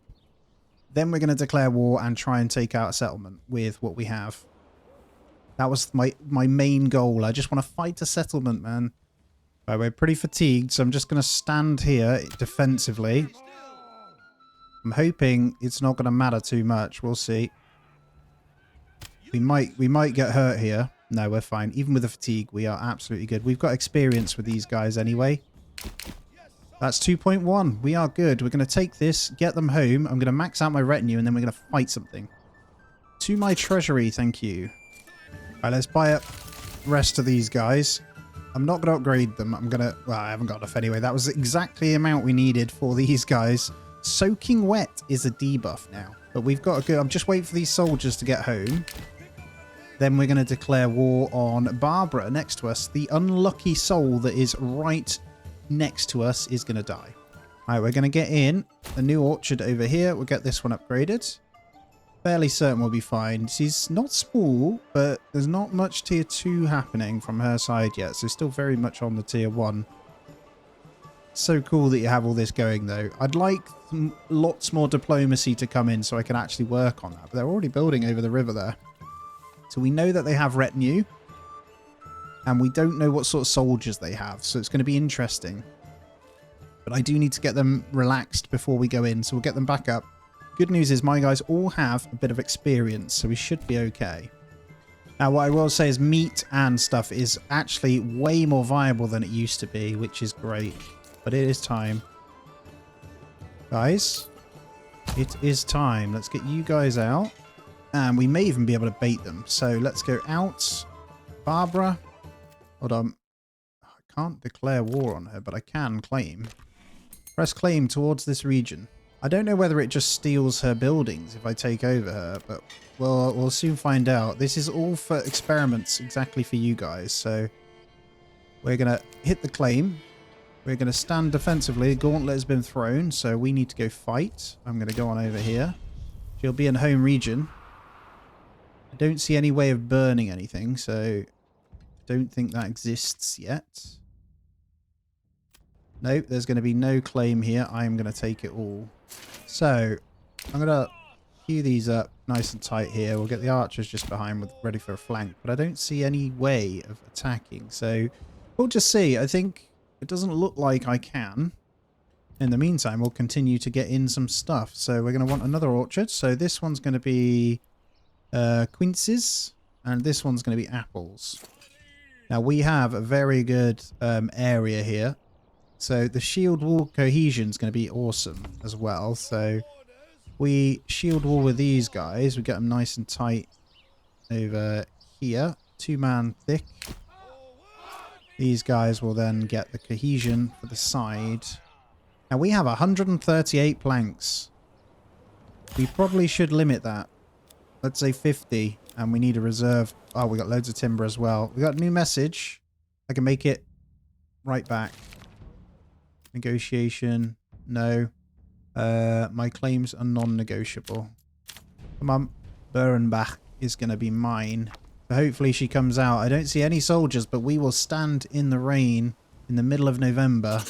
Then we're going to declare war and try and take out a settlement with what we have. That was my main goal. I just want to fight a settlement, man. Right, we're pretty fatigued, so I'm just going to stand here defensively. I'm hoping it's not going to matter too much. We'll see. We might get hurt here. No, we're fine. Even with the fatigue, we are absolutely good. We've got experience with these guys anyway. That's 2.1. We are good. We're going to take this, get them home. I'm going to max out my retinue, and then we're going to fight something. To my treasury, thank you. All right, let's buy up the rest of these guys. I'm not going to upgrade them. I'm going to... Well, I haven't got enough anyway. That was exactly the amount we needed for these guys. Soaking wet is a debuff now. But we've got to go... I'm just waiting for these soldiers to get home. Then we're going to declare war on Barbara next to us. The unlucky soul that is right next to us is going to die. All right, we're going to get in a new orchard over here. We'll get this one upgraded. Fairly certain we'll be fine. She's not small, but there's not much tier 2 happening from her side yet. So still very much on the tier 1. So cool that you have all this going, though. I'd like lots more diplomacy to come in so I can actually work on that. But they're already building over the river there. So we know that they have retinue. And we don't know what sort of soldiers they have. So it's going to be interesting. But I do need to get them relaxed before we go in. So we'll get them back up. Good news is my guys all have a bit of experience. So we should be okay. Now what I will say is meat and stuff is actually way more viable than it used to be. Which is great. But it is time. Guys. It is time. Let's get you guys out. And we may even be able to bait them. So let's go out. Barbara. Hold on. I can't declare war on her, but I can claim. Press claim towards this region. I don't know whether it just steals her buildings if I take over her, but we'll soon find out. This is all for experiments exactly for you guys. So we're going to hit the claim. We're going to stand defensively. The gauntlet has been thrown, so we need to go fight. I'm going to go on over here. She'll be in home region. I don't see any way of burning anything, so don't think that exists yet. Nope, there's going to be no claim here. I am going to take it all. So, I'm going to queue these up nice and tight here. We'll get the archers just behind ready for a flank. But I don't see any way of attacking. So, we'll just see. I think it doesn't look like I can. In the meantime, we'll continue to get in some stuff. So, we're going to want another orchard. So, this one's going to be quinces. And this one's going to be apples. Now, we have a very good area here. So the shield wall cohesion is going to be awesome as well. So we shield wall with these guys. We get them nice and tight over here. 2-man thick. These guys will then get the cohesion for the side. Now we have 138 planks. We probably should limit that. Let's say 50. And we need a reserve. Oh, we got loads of timber as well. We got a new message. I can make it right back. Negotiation. No. My claims are non-negotiable. Come on. Burenbach is going to be mine. So hopefully she comes out. I don't see any soldiers, but we will stand in the rain in the middle of November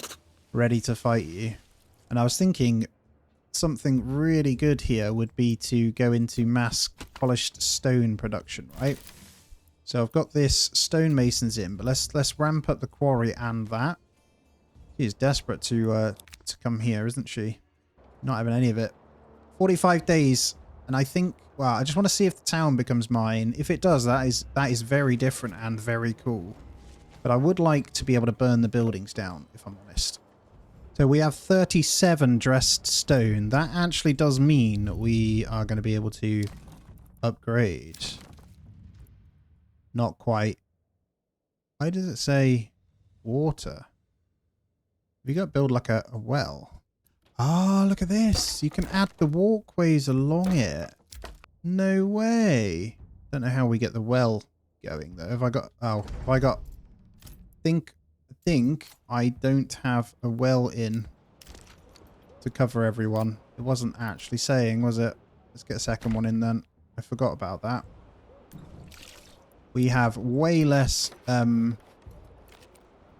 ready to fight you. And I was thinking something really good here would be to go into mass polished stone production, right? So I've got this stonemasons in, but let's ramp up the quarry and that. She's desperate to come here, isn't she? Not having any of it. 45 days, and I think, well, I just want to see if the town becomes mine. If it does, that is very different and very cool. But I would like to be able to burn the buildings down, if I'm honest. So we have 37 dressed stone. That actually does mean we are going to be able to upgrade. Not quite. Why does it say water? We got to build like a well. Ah, look at this. You can add the walkways along it. No way. Don't know how we get the well going though. Have I got... Oh, have I got... I think I don't have a well in to cover everyone. It wasn't actually saying, was it? Let's get a second one in then. I forgot about that. We have way less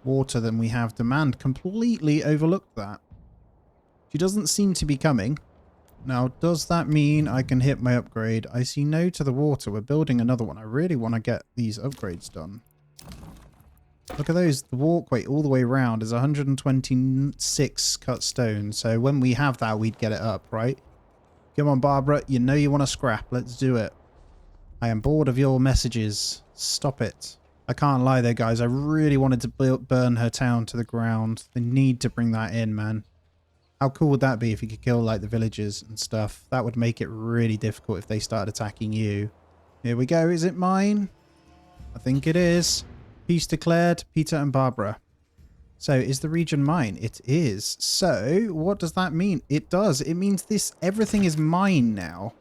water than we have demand. Completely overlooked that. She doesn't seem to be coming. Now, does that mean I can hit my upgrade? I see no to the water. We're building another one. I really want to get these upgrades done. Look at those. The walkway all the way around is 126 cut stone. So when we have that, we'd get it up, right? Come on, Barbara. You know you want to scrap. Let's do it. I am bored of your messages. Stop it. I can't lie there, guys. I really wanted to burn her town to the ground. They need to bring that in, man. How cool would that be if you could kill, like, the villagers and stuff? That would make it really difficult if they started attacking you. Here we go. Is it mine? I think it is. Peace declared. Peter and Barbara. So, is the region mine? It is. So, what does that mean? It does. It means everything is mine now.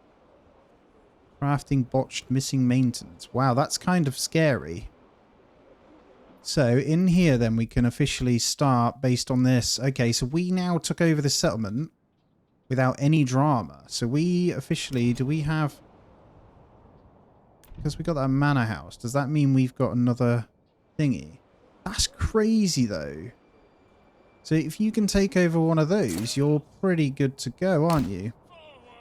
Crafting botched, missing maintenance. Wow, that's kind of scary. So, in here then we can officially start based on this. Okay, so we now took over the settlement without any drama. So we officially, do we have... Because we got that manor house, does that mean we've got another thingy? That's crazy though. So if you can take over one of those, you're pretty good to go, aren't you?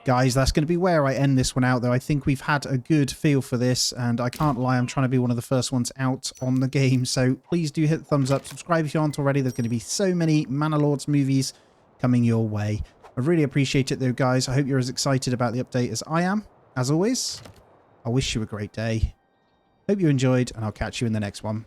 Guys, that's going to be where I end this one out, though. I think we've had a good feel for this, and I can't lie, I'm trying to be one of the first ones out on the game. So please do hit the thumbs up, subscribe if you aren't already. There's going to be so many Manor Lords movies coming your way. I really appreciate it, though, guys. I hope you're as excited about the update as I am. As always, I wish you a great day. Hope you enjoyed, and I'll catch you in the next one.